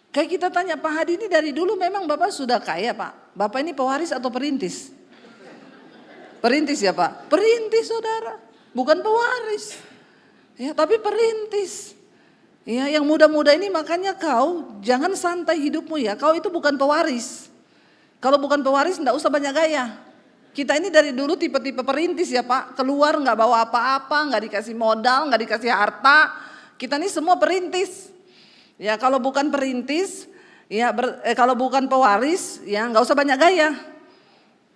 kayak kita tanya Pak Hadi ini dari dulu memang Bapak sudah kaya Pak. Bapak ini pewaris atau perintis? Perintis ya Pak? Perintis saudara, bukan pewaris. Ya, tapi perintis. Ya, yang muda-muda ini makanya kau jangan santai hidupmu ya. Kau itu bukan pewaris. Kalau bukan pewaris enggak usah banyak gaya. Kita ini dari dulu tipe-tipe perintis ya Pak. Keluar enggak bawa apa-apa, enggak dikasih modal, enggak dikasih harta. Kita ini semua perintis. Ya kalau bukan perintis, ya kalau bukan pewaris, ya enggak usah banyak gaya.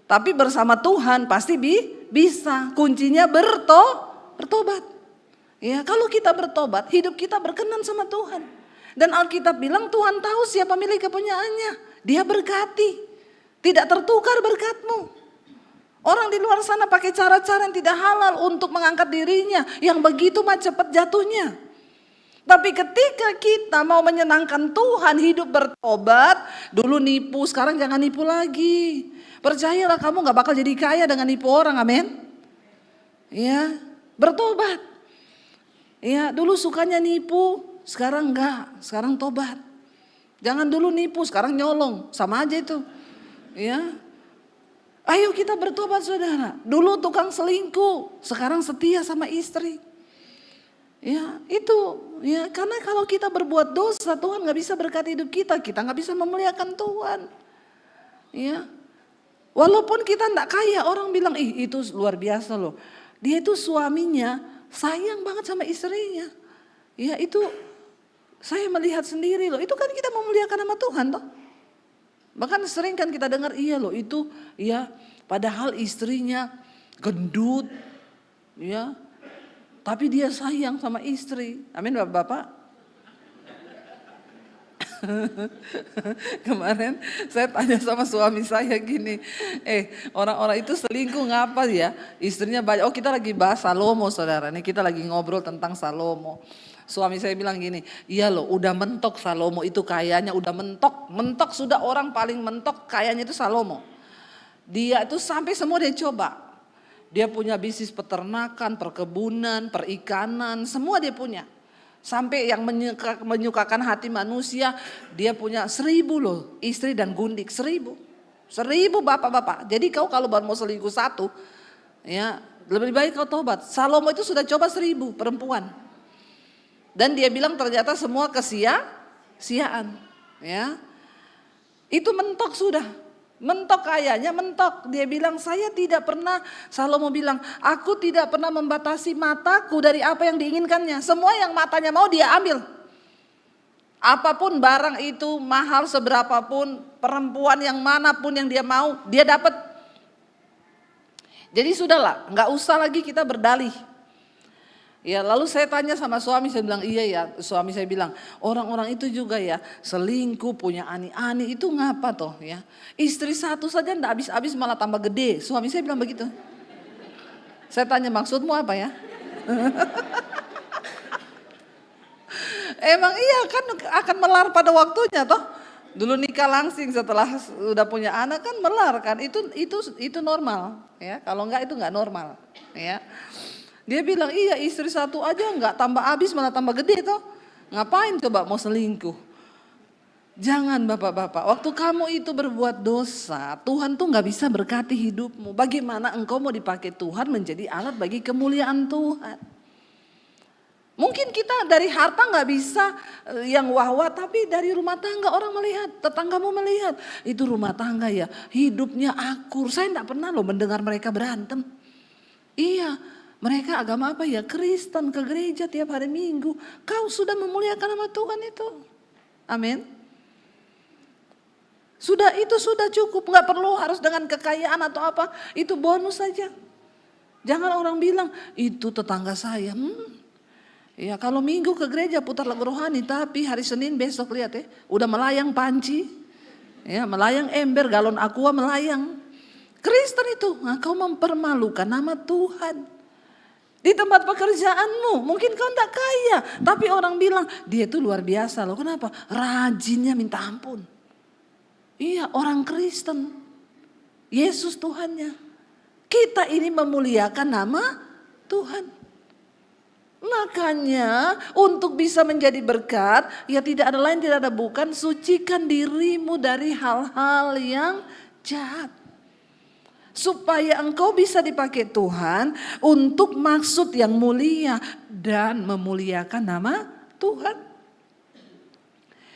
Tapi bersama Tuhan pasti bisa. Kuncinya bertobat. Ya kalau kita bertobat, hidup kita berkenan sama Tuhan. Dan Alkitab bilang Tuhan tahu siapa milik kepunyaannya. Dia berkati. Tidak tertukar berkatmu. Orang di luar sana pakai cara-cara yang tidak halal untuk mengangkat dirinya. Yang begitu mah cepat jatuhnya. Tapi ketika kita mau menyenangkan Tuhan, hidup bertobat. Dulu nipu, sekarang jangan nipu lagi. Percayalah kamu gak bakal jadi kaya dengan nipu orang, amin. Ya, bertobat. Ya, dulu sukanya nipu, sekarang enggak. Sekarang tobat. Jangan dulu nipu, sekarang nyolong. Sama aja itu. Ya, ayo kita bertobat saudara. Dulu tukang selingkuh, sekarang setia sama istri. Ya itu, ya karena kalau kita berbuat dosa Tuhan nggak bisa berkati hidup kita, kita nggak bisa memuliakan Tuhan. Ya, walaupun kita nggak kaya, orang bilang itu luar biasa loh. Dia itu suaminya sayang banget sama istrinya. Ya itu saya melihat sendiri loh. Itu kan kita memuliakan nama Tuhan toh. Bahkan sering kan kita dengar iya loh itu ya padahal istrinya gendut ya tapi dia sayang sama istri. Amin Bapak-bapak. Kemarin saya tanya sama suami saya gini, orang-orang itu selingkuh ngapa ya? Istrinya banyak. Oh kita lagi bahas Salomo saudara, nih kita lagi ngobrol tentang Salomo. Suami saya bilang gini, iya loh udah mentok Salomo itu kayanya udah mentok sudah orang paling mentok kayanya itu Salomo. Dia itu sampai semua dia coba. Dia punya bisnis peternakan, perkebunan, perikanan, semua dia punya. Sampai yang menyukakan hati manusia, dia punya 1000 loh istri dan gundik, 1000 bapak-bapak. Jadi kau kalau baru mau selingkuh satu, ya lebih baik kau tobat. Salomo itu sudah coba 1000 perempuan. Dan dia bilang ternyata semua kesia-siaan. Ya. Itu mentok sudah. Mentok kayaknya mentok. Dia bilang saya tidak pernah, Salomo bilang aku tidak pernah membatasi mataku dari apa yang diinginkannya. Semua yang matanya mau dia ambil. Apapun barang itu mahal seberapapun, perempuan yang manapun yang dia mau dia dapat. Jadi sudahlah gak usah lagi kita berdalih. Ya lalu saya tanya sama suami, saya bilang iya ya, suami saya bilang orang-orang itu juga ya selingkuh punya ani-ani itu ngapa toh ya. Istri satu saja ndak habis-habis malah tambah gede, suami saya bilang begitu. Saya tanya maksudmu apa ya? Emang iya kan akan melar pada waktunya toh. Dulu nikah langsing setelah sudah punya anak kan melar kan, itu normal ya, kalau enggak itu enggak normal ya. Dia bilang iya istri satu aja enggak tambah habis malah tambah gede toh. Ngapain coba mau selingkuh? Jangan bapak-bapak, waktu kamu itu berbuat dosa, Tuhan tuh enggak bisa berkati hidupmu. Bagaimana engkau mau dipakai Tuhan menjadi alat bagi kemuliaan Tuhan? Mungkin kita dari harta nggak bisa yang wah-wah, tapi dari rumah tangga orang melihat, tetanggamu melihat, itu rumah tangga ya, hidupnya akur. Saya nggak pernah loh mendengar mereka berantem. Iya, mereka agama apa ya? Kristen, ke gereja tiap hari Minggu. Kau sudah memuliakan nama Tuhan itu. Amin. Sudah, itu sudah cukup, nggak perlu harus dengan kekayaan atau apa, itu bonus saja. Jangan orang bilang, itu tetangga saya. Ya kalau Minggu ke gereja putar lagu rohani, tapi hari Senin besok lihat ya, udah melayang panci, ya melayang ember, galon aqua melayang. Kristen itu, nah, kau mempermalukan nama Tuhan. Di tempat pekerjaanmu, mungkin kau tidak kaya, tapi orang bilang dia itu luar biasa loh. Kenapa? Rajinnya minta ampun. Iya, orang Kristen, Yesus Tuhannya. Kita ini memuliakan nama Tuhan. Makanya untuk bisa menjadi berkat, ya tidak ada lain tidak ada bukan, sucikan dirimu dari hal-hal yang jahat. Supaya engkau bisa dipakai Tuhan untuk maksud yang mulia dan memuliakan nama Tuhan.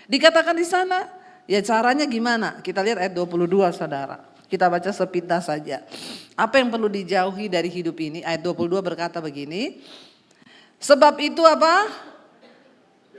Dikatakan di sana, ya caranya gimana? Kita lihat ayat 22 saudara. Kita baca sepintas saja. Apa yang perlu dijauhi dari hidup ini? Ayat 22 berkata begini. Sebab itu apa?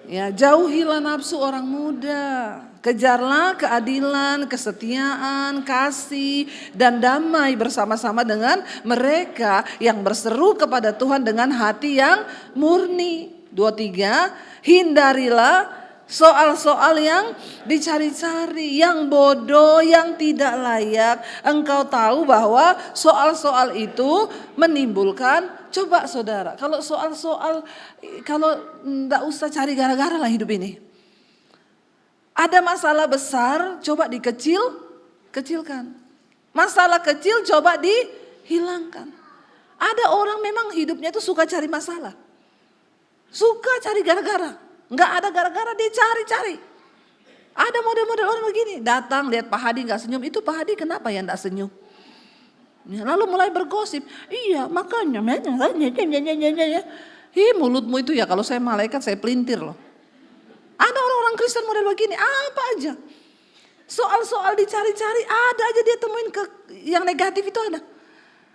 Ya, jauhilah nafsu orang muda. Kejarlah keadilan, kesetiaan, kasih, dan damai bersama-sama dengan mereka yang berseru kepada Tuhan dengan hati yang murni. 23, hindarilah soal-soal yang dicari-cari, yang bodoh, yang tidak layak. Engkau tahu bahwa soal-soal itu menimbulkan, coba saudara, kalau soal-soal, kalau enggak usah cari gara-gara lah hidup ini. Ada masalah besar, coba kecilkan. Masalah kecil coba dihilangkan. Ada orang memang hidupnya itu suka cari masalah. Suka cari gara-gara. Enggak ada gara-gara, dia cari-cari. Ada model-model orang begini, datang lihat Pak Hadi enggak senyum, itu Pak Hadi kenapa ya enggak senyum? Lalu mulai bergosip, iya makanya, mulutmu itu ya kalau saya malaikat saya pelintir loh. Ada orang-orang Kristen model begini, apa aja. Soal-soal dicari-cari, ada aja dia temuin yang negatif itu ada.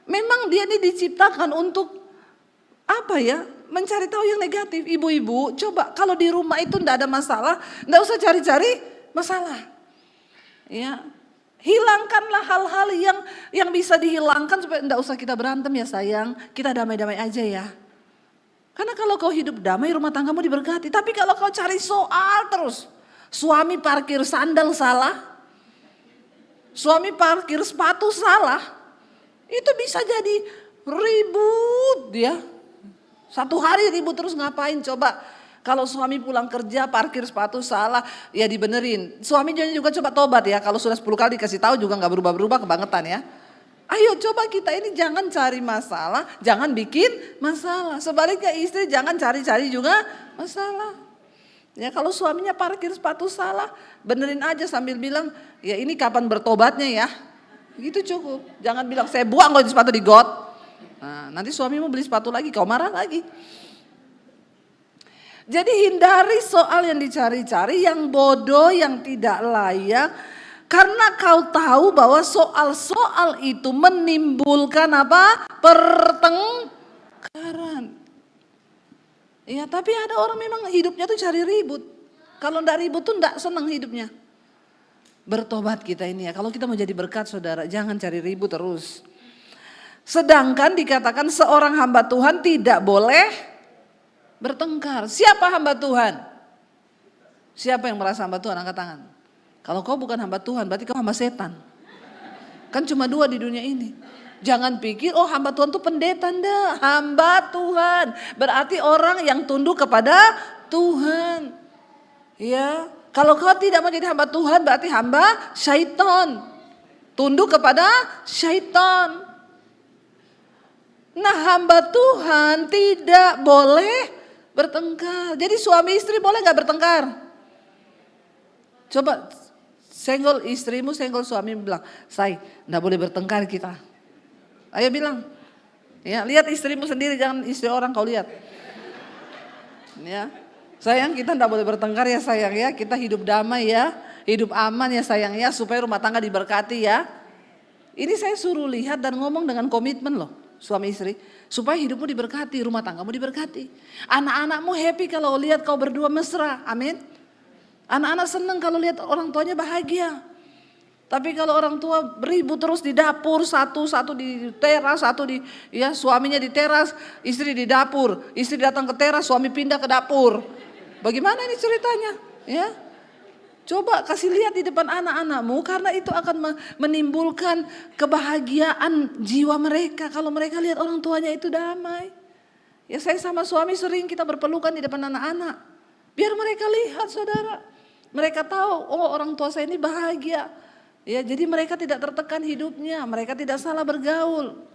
Memang dia ini diciptakan untuk apa ya? Mencari tahu yang negatif. Ibu-ibu coba kalau di rumah itu ndak ada masalah, ndak usah cari-cari masalah. Ya, hilangkanlah hal-hal yang bisa dihilangkan supaya ndak usah kita berantem ya sayang. Kita damai-damai aja ya. Karena kalau kau hidup damai rumah tanggamu diberkati. Tapi kalau kau cari soal terus, suami parkir sandal salah, suami parkir sepatu salah, itu bisa jadi ribut ya. Satu hari ribut terus ngapain coba. Kalau suami pulang kerja parkir sepatu salah ya dibenerin. Suami juga coba tobat ya. Kalau sudah 10 kali dikasih tahu juga gak berubah-berubah kebangetan ya. Ayo coba kita ini jangan cari masalah, jangan bikin masalah. Sebaliknya istri jangan cari-cari juga masalah. Ya kalau suaminya parkir sepatu salah, benerin aja sambil bilang ya ini kapan bertobatnya ya. Gitu cukup. Jangan bilang saya buang kalau sepatu di got. Nah, nanti suamimu beli sepatu lagi, kau marah lagi. Jadi hindari soal yang dicari-cari, yang bodoh, yang tidak layak. Karena kau tahu bahwa soal-soal itu menimbulkan apa? Pertengkaran. Ya tapi ada orang memang hidupnya tuh cari ribut. Kalau enggak ribut tuh enggak senang hidupnya. Bertobat kita ini ya, kalau kita mau jadi berkat saudara, jangan cari ribut terus. Sedangkan dikatakan seorang hamba Tuhan tidak boleh bertengkar. Siapa hamba Tuhan? Siapa yang merasa hamba Tuhan? Angkat tangan. Kalau kau bukan hamba Tuhan berarti kau hamba setan. Kan cuma 2 di dunia ini. Jangan pikir oh hamba Tuhan itu pendeta. Enggak, hamba Tuhan. Berarti orang yang tunduk kepada Tuhan. Ya, kalau kau tidak mau jadi hamba Tuhan berarti hamba syaitan. Tunduk kepada syaitan. Nah hamba Tuhan tidak boleh bertengkar. Jadi suami istri boleh gak bertengkar? Coba senggol istrimu, senggol suamimu bilang, say gak boleh bertengkar kita. Ayo bilang, ya lihat istrimu sendiri jangan istri orang kau lihat. Ya. Sayang, kita tidak boleh bertengkar ya sayang ya. Kita hidup damai ya, hidup aman ya sayang ya, supaya rumah tangga diberkati ya. Ini saya suruh lihat dan ngomong dengan komitmen loh, suami istri. Supaya hidupmu diberkati, rumah tanggamu diberkati. Anak-anakmu happy kalau lihat kau berdua mesra, amin. Anak-anak senang kalau lihat orang tuanya bahagia. Tapi kalau orang tua beribut terus di dapur, satu di teras, suaminya di teras, istri di dapur, istri datang ke teras, suami pindah ke dapur. Bagaimana ini ceritanya? Ya, coba kasih lihat di depan anak-anakmu, karena itu akan menimbulkan kebahagiaan jiwa mereka kalau mereka lihat orang tuanya itu damai. Ya, saya sama suami sering kita berpelukan di depan anak-anak, biar mereka lihat saudara, mereka tahu oh orang tua saya ini bahagia. Ya, jadi mereka tidak tertekan hidupnya, mereka tidak salah bergaul.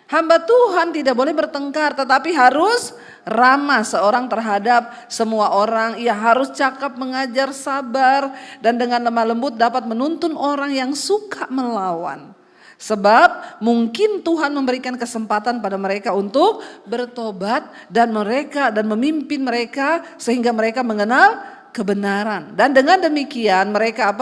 Hamba Tuhan tidak boleh bertengkar, tetapi harus ramah seorang terhadap semua orang. Ia harus cakap, mengajar, sabar, dan dengan lemah lembut dapat menuntun orang yang suka melawan. Sebab mungkin Tuhan memberikan kesempatan pada mereka untuk bertobat dan memimpin mereka sehingga mereka mengenal kebenaran. Dan dengan demikian mereka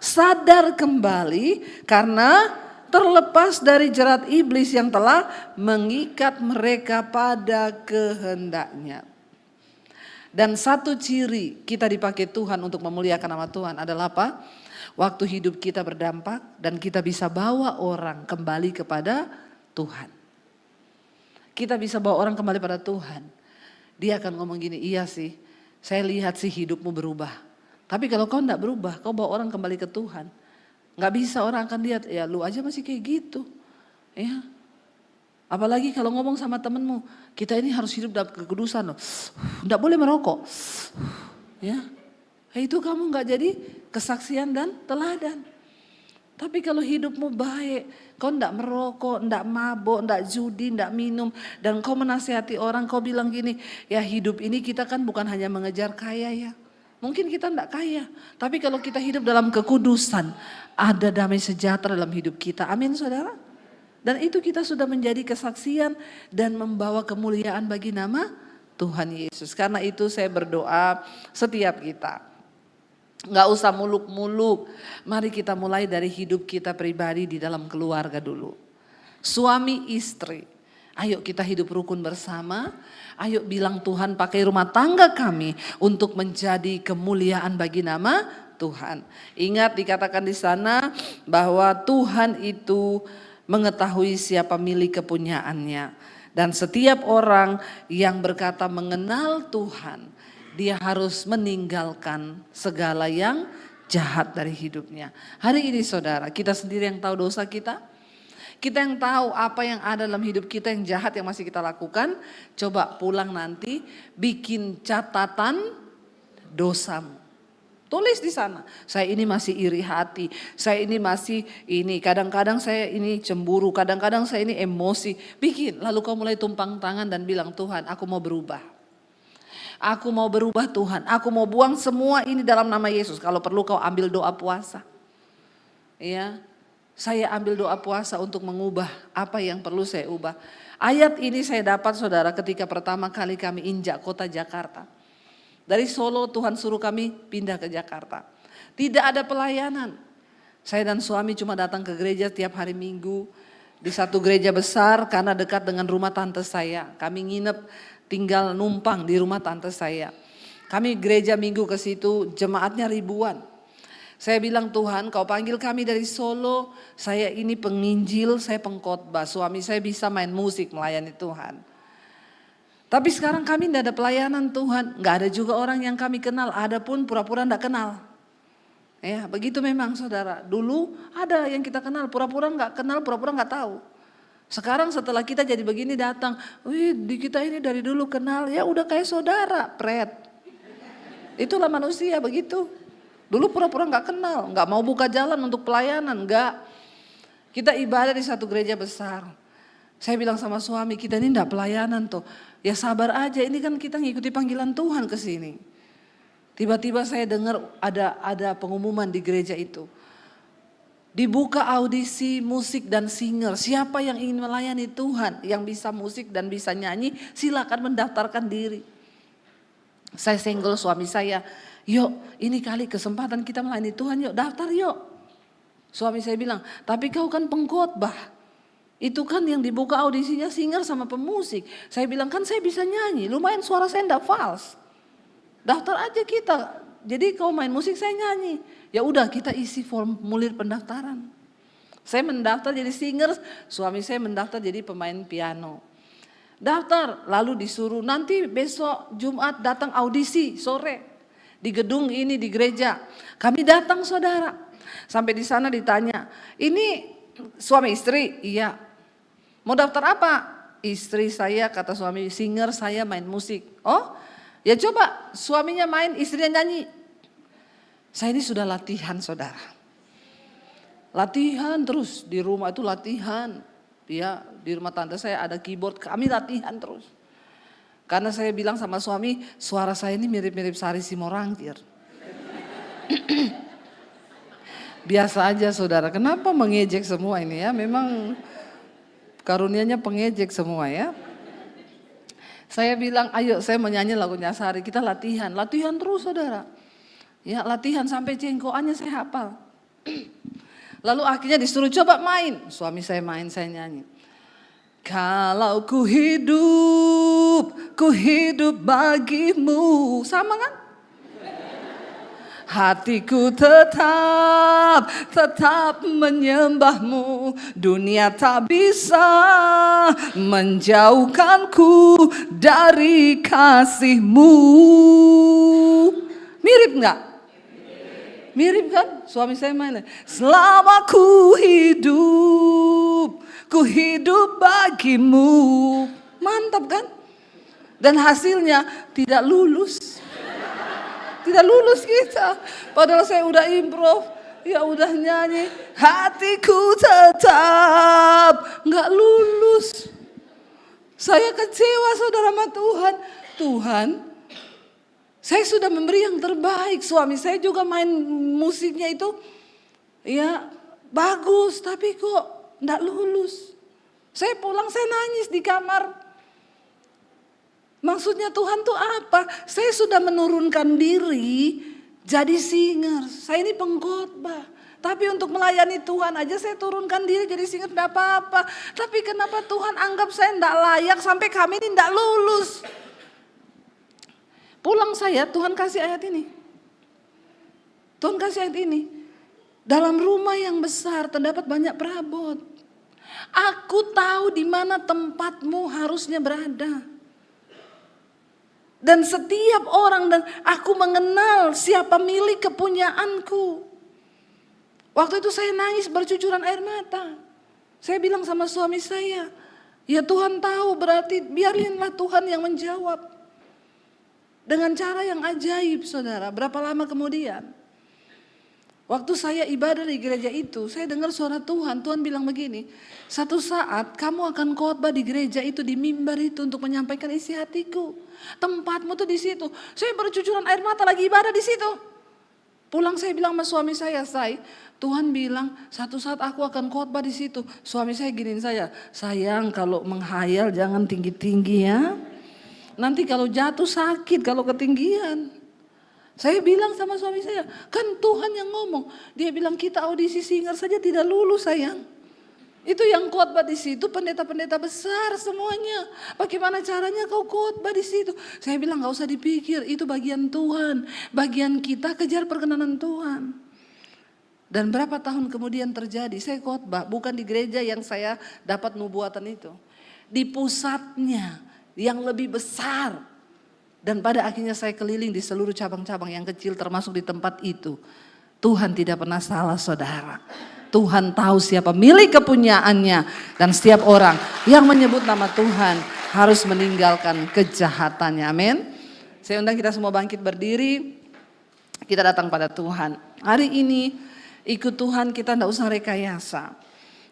sadar kembali karena terlepas dari jerat iblis yang telah mengikat mereka pada kehendaknya. Dan satu ciri kita dipakai Tuhan untuk memuliakan nama Tuhan adalah apa? Waktu hidup kita berdampak dan kita bisa bawa orang kembali kepada Tuhan. Kita bisa bawa orang kembali pada Tuhan. Dia akan ngomong gini, iya sih, saya lihat sih hidupmu berubah. Tapi kalau kau enggak berubah, kau bawa orang kembali ke Tuhan. Nggak bisa, orang akan lihat, ya lu aja masih kayak gitu. Ya. Apalagi kalau ngomong sama temenmu, kita ini harus hidup dalam kekudusan loh. Nggak boleh merokok. Ya. Itu kamu nggak jadi kesaksian dan teladan. Tapi kalau hidupmu baik, kau nggak merokok, nggak mabok, nggak judi, nggak minum. Dan kau menasihati orang, kau bilang gini, ya hidup ini kita kan bukan hanya mengejar kaya ya. Mungkin kita tidak kaya, tapi kalau kita hidup dalam kekudusan, ada damai sejahtera dalam hidup kita. Amin saudara. Dan itu kita sudah menjadi kesaksian dan membawa kemuliaan bagi nama Tuhan Yesus. Karena itu saya berdoa setiap kita. Nggak usah muluk-muluk, mari kita mulai dari hidup kita pribadi di dalam keluarga dulu. Suami istri, ayo kita hidup rukun bersama. Ayo bilang Tuhan pakai rumah tangga kami untuk menjadi kemuliaan bagi nama Tuhan. Ingat dikatakan di sana bahwa Tuhan itu mengetahui siapa milik kepunyaannya. Dan setiap orang yang berkata mengenal Tuhan, dia harus meninggalkan segala yang jahat dari hidupnya. Hari ini saudara, kita sendiri yang tahu dosa kita. Kita yang tahu apa yang ada dalam hidup kita yang jahat yang masih kita lakukan. Coba pulang nanti bikin catatan dosamu. Tulis di sana, saya ini masih iri hati, saya ini masih ini, kadang-kadang saya ini cemburu, kadang-kadang saya ini emosi. Bikin, lalu kau mulai tumpang tangan dan bilang Tuhan aku mau berubah. Aku mau berubah Tuhan, aku mau buang semua ini dalam nama Yesus. Kalau perlu kau ambil doa puasa. Ya. Saya ambil doa puasa untuk mengubah apa yang perlu saya ubah. Ayat ini saya dapat saudara ketika pertama kali kami injak kota Jakarta. Dari Solo Tuhan suruh kami pindah ke Jakarta. Tidak ada pelayanan. Saya dan suami cuma datang ke gereja tiap hari Minggu. Di satu gereja besar karena dekat dengan rumah tante saya. Kami nginep tinggal numpang di rumah tante saya. Kami gereja Minggu ke situ jemaatnya ribuan. Saya bilang Tuhan kau panggil kami dari Solo, saya ini penginjil, saya pengkhotbah, suami saya bisa main musik melayani Tuhan. Tapi sekarang kami tidak ada pelayanan Tuhan, nggak ada juga orang yang kami kenal, ada pun pura-pura tidak kenal. Ya begitu memang saudara, dulu ada yang kita kenal, pura-pura nggak kenal, pura-pura nggak tahu. Sekarang setelah kita jadi begini datang, wih di kita ini dari dulu kenal, ya udah kayak saudara, pret. Itulah manusia begitu. Dulu pura-pura gak kenal, gak mau buka jalan untuk pelayanan, gak. Kita ibadah di satu gereja besar. Saya bilang sama suami, kita ini gak pelayanan tuh. Ya sabar aja, ini kan kita ngikuti panggilan Tuhan ke sini. Tiba-tiba saya dengar ada pengumuman di gereja itu. Dibuka audisi musik dan singer. Siapa yang ingin melayani Tuhan, yang bisa musik dan bisa nyanyi, silakan mendaftarkan diri. Saya senggol suami saya, yuk ini kali kesempatan kita melayani Tuhan, yuk daftar yuk. Suami saya bilang, tapi kau kan pengkhotbah. Itu kan yang dibuka audisinya singer sama pemusik. Saya bilang kan saya bisa nyanyi, lumayan suara saya enggak fals. Daftar aja kita. Jadi kau main musik saya nyanyi. Ya udah kita isi formulir pendaftaran. Saya mendaftar jadi singer, suami saya mendaftar jadi pemain piano. Daftar, lalu disuruh nanti besok Jumat datang audisi sore di gedung ini di gereja. Kami datang saudara. Sampai di sana ditanya, ini suami istri? Iya. Mau daftar apa? Istri saya kata suami singer, saya main musik. Oh, ya coba suaminya main, istrinya nyanyi. Saya ini sudah latihan saudara. Latihan terus di rumah itu latihan. Ya, di rumah tante saya ada keyboard, kami latihan terus. Karena saya bilang sama suami, suara saya ini mirip-mirip Sari Simorangkir. Biasa aja saudara, kenapa mengejek semua ini ya? Memang karunianya pengejek semua ya. Saya bilang, ayo saya menyanyi lagunya Sari, kita latihan. Latihan terus saudara. Ya latihan sampai cengkoannya saya hafal. Lalu akhirnya disuruh coba main. Suami saya main, saya nyanyi. Kalau ku hidup bagimu. Sama kan? Hatiku tetap menyembahmu. Dunia tak bisa menjauhkanku dari kasihmu. Mirip enggak? Mirip kan? Suami saya main. Selama ku hidup bagimu. Mantap kan? Dan hasilnya tidak lulus. Tidak lulus kita. Padahal saya udah improv. Ya udah nyanyi. Hatiku tetap nggak lulus. Saya kecewa saudara sama Tuhan. Tuhan, saya sudah memberi yang terbaik. Suami saya juga main musiknya itu. Ya bagus. Tapi kok nggak lulus. Saya pulang saya nangis di kamar. Maksudnya Tuhan tuh apa? Saya sudah menurunkan diri jadi singer. Saya ini pengkhotbah. Tapi untuk melayani Tuhan aja saya turunkan diri jadi singer enggak apa-apa. Tapi kenapa Tuhan anggap saya enggak layak sampai kami ini enggak lulus? Pulang saya Tuhan kasih ayat ini. Tuhan kasih ayat ini. Dalam rumah yang besar terdapat banyak perabot. Aku tahu di mana tempatmu harusnya berada. Dan setiap orang dan aku mengenal siapa milik kepunyaanku. Waktu itu saya nangis bercucuran air mata. Saya bilang sama suami saya, ya Tuhan tahu berarti biarinlah Tuhan yang menjawab. Dengan cara yang ajaib saudara, berapa lama kemudian. Waktu saya ibadah di gereja itu, saya dengar suara Tuhan. Tuhan bilang begini, satu saat kamu akan khotbah di gereja itu, di mimbar itu untuk menyampaikan isi hatiku. Tempatmu tuh di situ. Saya bercucuran air mata lagi ibadah di situ. Pulang saya bilang sama suami saya, Tuhan bilang satu saat aku akan khotbah di situ. Suami saya giniin saya, sayang kalau menghayal jangan tinggi-tinggi ya. Nanti kalau jatuh sakit kalau ketinggian. Saya bilang sama suami saya, kan Tuhan yang ngomong. Dia bilang kita audisi singer saja tidak lulus sayang. Itu yang khotbah di situ pendeta-pendeta besar semuanya. Bagaimana caranya kau khotbah di situ? Saya bilang gak usah dipikir, itu bagian Tuhan. Bagian kita kejar perkenanan Tuhan. Dan berapa tahun kemudian terjadi, saya khotbah bukan di gereja yang saya dapat nubuatan itu. Di pusatnya yang lebih besar. Dan pada akhirnya saya keliling di seluruh cabang-cabang yang kecil termasuk di tempat itu. Tuhan tidak pernah salah saudara. Tuhan tahu siapa milik kepunyaannya. Dan setiap orang yang menyebut nama Tuhan harus meninggalkan kejahatannya. Amin. Saya undang kita semua bangkit berdiri. Kita datang pada Tuhan. Hari ini ikut Tuhan kita tidak usah rekayasa.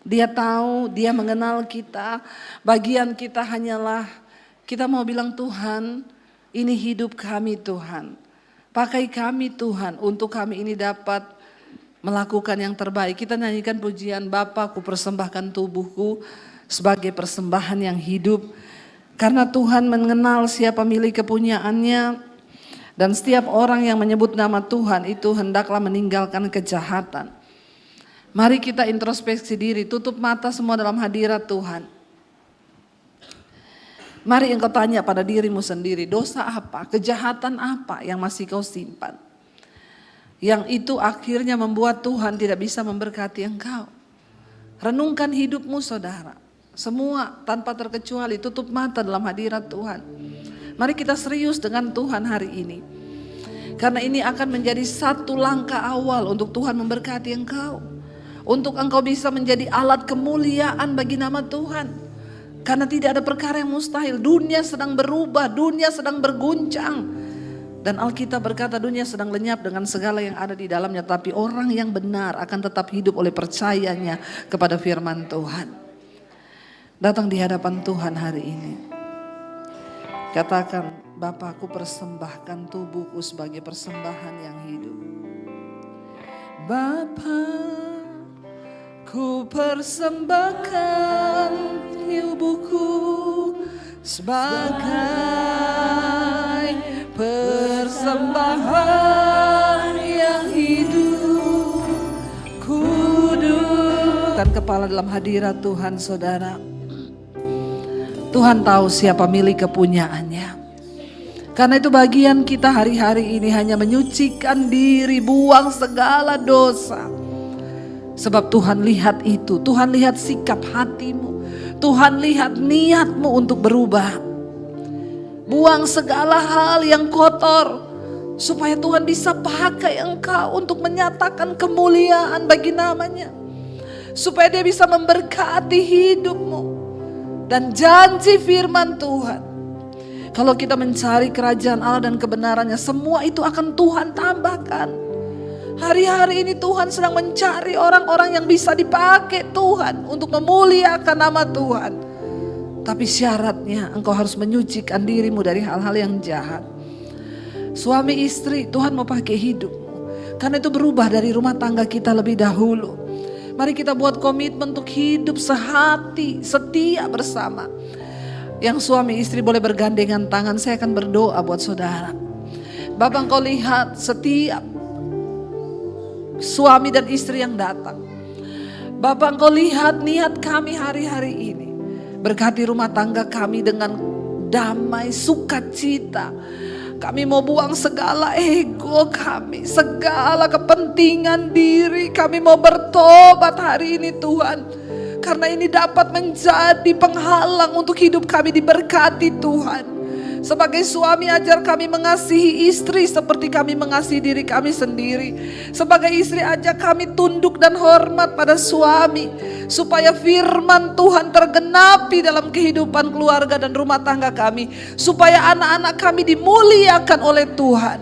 Dia tahu, dia mengenal kita. Bagian kita hanyalah kita mau bilang Tuhan, ini hidup kami Tuhan. Pakai kami Tuhan untuk kami ini dapat melakukan yang terbaik. Kita nyanyikan pujian Bapa, ku persembahkan tubuhku sebagai persembahan yang hidup. Karena Tuhan mengenal siapa milik kepunyaannya. Dan setiap orang yang menyebut nama Tuhan itu hendaklah meninggalkan kejahatan. Mari kita introspeksi diri, tutup mata semua dalam hadirat Tuhan. Mari engkau tanya pada dirimu sendiri, dosa apa, kejahatan apa yang masih kau simpan? Yang itu akhirnya membuat Tuhan tidak bisa memberkati engkau. Renungkan hidupmu saudara. Semua tanpa terkecuali tutup mata dalam hadirat Tuhan. Mari kita serius dengan Tuhan hari ini. Karena ini akan menjadi satu langkah awal untuk Tuhan memberkati engkau. Untuk engkau bisa menjadi alat kemuliaan bagi nama Tuhan. Karena tidak ada perkara yang mustahil. Dunia sedang berubah, dunia sedang berguncang. Dan Alkitab berkata dunia sedang lenyap dengan segala yang ada di dalamnya. Tapi orang yang benar akan tetap hidup oleh percayanya kepada firman Tuhan. Datang di hadapan Tuhan hari ini. Katakan, Bapa, aku persembahkan tubuhku sebagai persembahan yang hidup. Bapa, ku persembahkan tubuhku sebagai persembahan yang hidup, kudus. Kan kepala dalam hadirat Tuhan, saudara. Tuhan tahu siapa milik kepunyaannya. Karena itu bagian kita hari-hari ini hanya menyucikan diri, buang segala dosa. Sebab Tuhan lihat itu, Tuhan lihat sikap hatimu, Tuhan lihat niatmu untuk berubah. Buang segala hal yang kotor, supaya Tuhan bisa pakai engkau untuk menyatakan kemuliaan bagi namanya. Supaya dia bisa memberkati hidupmu. Dan janji firman Tuhan, kalau kita mencari kerajaan Allah dan kebenarannya, semua itu akan Tuhan tambahkan. Hari-hari ini Tuhan sedang mencari orang-orang yang bisa dipakai Tuhan untuk memuliakan nama Tuhan. Tapi syaratnya engkau harus menyucikan dirimu dari hal-hal yang jahat. Suami istri, Tuhan mau pakai hidupmu. Karena itu berubah dari rumah tangga kita lebih dahulu. Mari kita buat komitmen untuk hidup sehati, setia bersama. Yang suami istri boleh bergandengan tangan, saya akan berdoa buat saudara. Bapak, engkau lihat setiap suami dan istri yang datang. Bapak, engkau lihat niat kami hari-hari ini. Berkati rumah tangga kami dengan damai, sukacita. Kami mau buang segala ego kami, segala kepentingan diri. Kami mau bertobat hari ini Tuhan. Karena ini dapat menjadi penghalang untuk hidup kami diberkati Tuhan. Sebagai suami, ajar kami mengasihi istri seperti kami mengasihi diri kami sendiri. Sebagai istri, ajak kami tunduk dan hormat pada suami, supaya firman Tuhan tergenapi dalam kehidupan keluarga dan rumah tangga kami. Supaya anak-anak kami dimuliakan oleh Tuhan.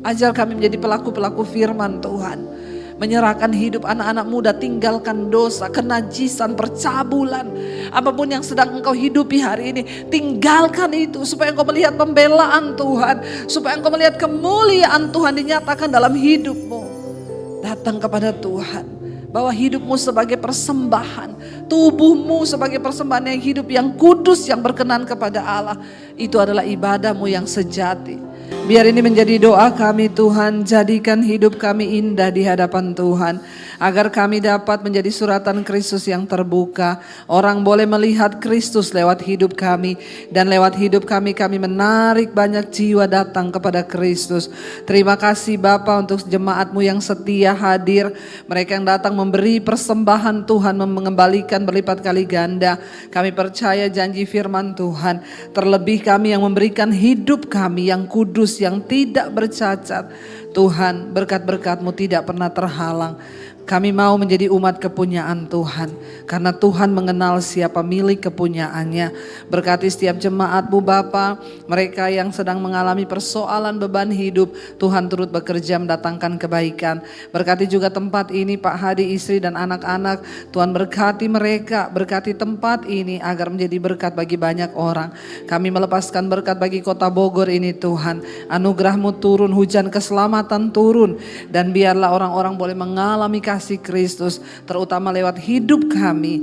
Ajar kami menjadi pelaku-pelaku firman Tuhan. Menyerahkan hidup anak-anak muda, tinggalkan dosa, kenajisan, percabulan. Apapun yang sedang engkau hidupi hari ini, tinggalkan itu supaya engkau melihat pembelaan Tuhan. Supaya engkau melihat kemuliaan Tuhan dinyatakan dalam hidupmu. Datang kepada Tuhan. Bawa hidupmu sebagai persembahan. Tubuhmu sebagai persembahan yang hidup, yang kudus, yang berkenan kepada Allah. Itu adalah ibadahmu yang sejati. Biar ini menjadi doa kami Tuhan, jadikan hidup kami indah di hadapan Tuhan. Agar kami dapat menjadi suratan Kristus yang terbuka. Orang boleh melihat Kristus lewat hidup kami. Dan lewat hidup kami, kami menarik banyak jiwa datang kepada Kristus. Terima kasih Bapa untuk jemaat-Mu yang setia hadir. Mereka yang datang memberi persembahan Tuhan, mengembalikan berlipat kali ganda. Kami percaya janji firman Tuhan. Terlebih kami yang memberikan hidup kami yang kudus, yang tidak bercacat. Tuhan, berkat-berkat-Mu tidak pernah terhalang. Kami mau menjadi umat kepunyaan Tuhan. Karena Tuhan mengenal siapa milik kepunyaannya. Berkati setiap jemaat-Mu Bapa. Mereka yang sedang mengalami persoalan beban hidup. Tuhan turut bekerja mendatangkan kebaikan. Berkati juga tempat ini Pak Hadi, istri dan anak-anak. Tuhan berkati mereka. Berkati tempat ini agar menjadi berkat bagi banyak orang. Kami melepaskan berkat bagi kota Bogor ini Tuhan. Anugerah-Mu turun, hujan keselamatan turun. Dan biarlah orang-orang boleh mengalami kasih Kristus, terutama lewat hidup kami.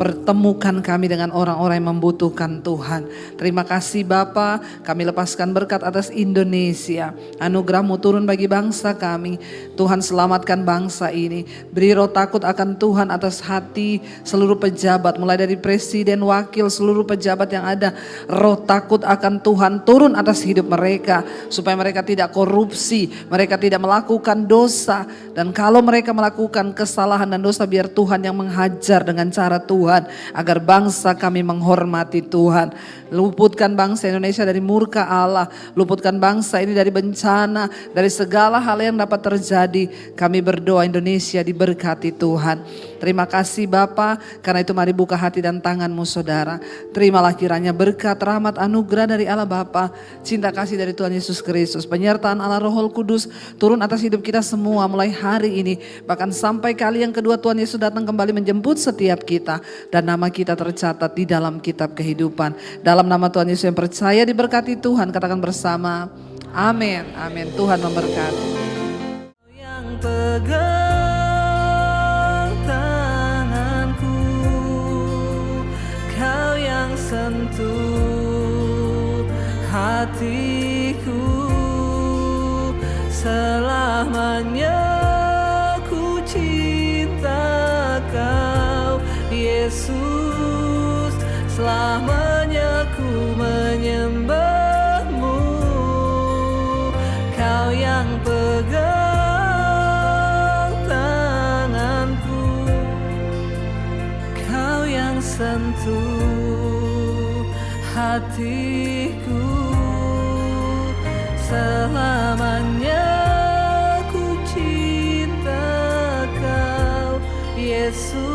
pertemukan kami dengan orang-orang yang membutuhkan Tuhan. Terima kasih Bapa, kami lepaskan berkat atas Indonesia. Anugerah-Mu turun bagi bangsa kami. Tuhan, selamatkan bangsa ini. Beri roh takut akan Tuhan atas hati seluruh pejabat, mulai dari presiden, wakil, seluruh pejabat yang ada. Roh takut akan Tuhan turun atas hidup mereka, supaya mereka tidak korupsi, mereka tidak melakukan dosa. Dan kalau mereka melakukan kesalahan dan dosa, biar Tuhan yang menghajar dengan cara Tuhan, agar bangsa kami menghormati Tuhan. Luputkan bangsa Indonesia dari murka Allah, luputkan bangsa ini dari bencana, dari segala hal yang dapat terjadi. Kami berdoa Indonesia diberkati Tuhan. Terima kasih Bapa, karena itu mari buka hati dan tangan-Mu Saudara. Terimalah kiranya berkat, rahmat, anugerah dari Allah Bapa, cinta kasih dari Tuhan Yesus Kristus, penyertaan Allah Roh Kudus turun atas hidup kita semua mulai hari ini, bahkan sampai kali yang kedua Tuhan Yesus datang kembali menjemput setiap kita, dan nama kita tercatat di dalam kitab kehidupan. Dalam nama Tuhan Yesus yang percaya diberkati Tuhan, katakan bersama, amin, amin. Tuhan memberkati. Yang pegang tanganku, Kau yang sentuh hatiku, selamanya ku cinta Kau Yesus, selamanya ku menyembah-Mu. Kau yang pegang tanganku, Kau yang sentuh hatiku, selamanya ku cinta Kau Yesus.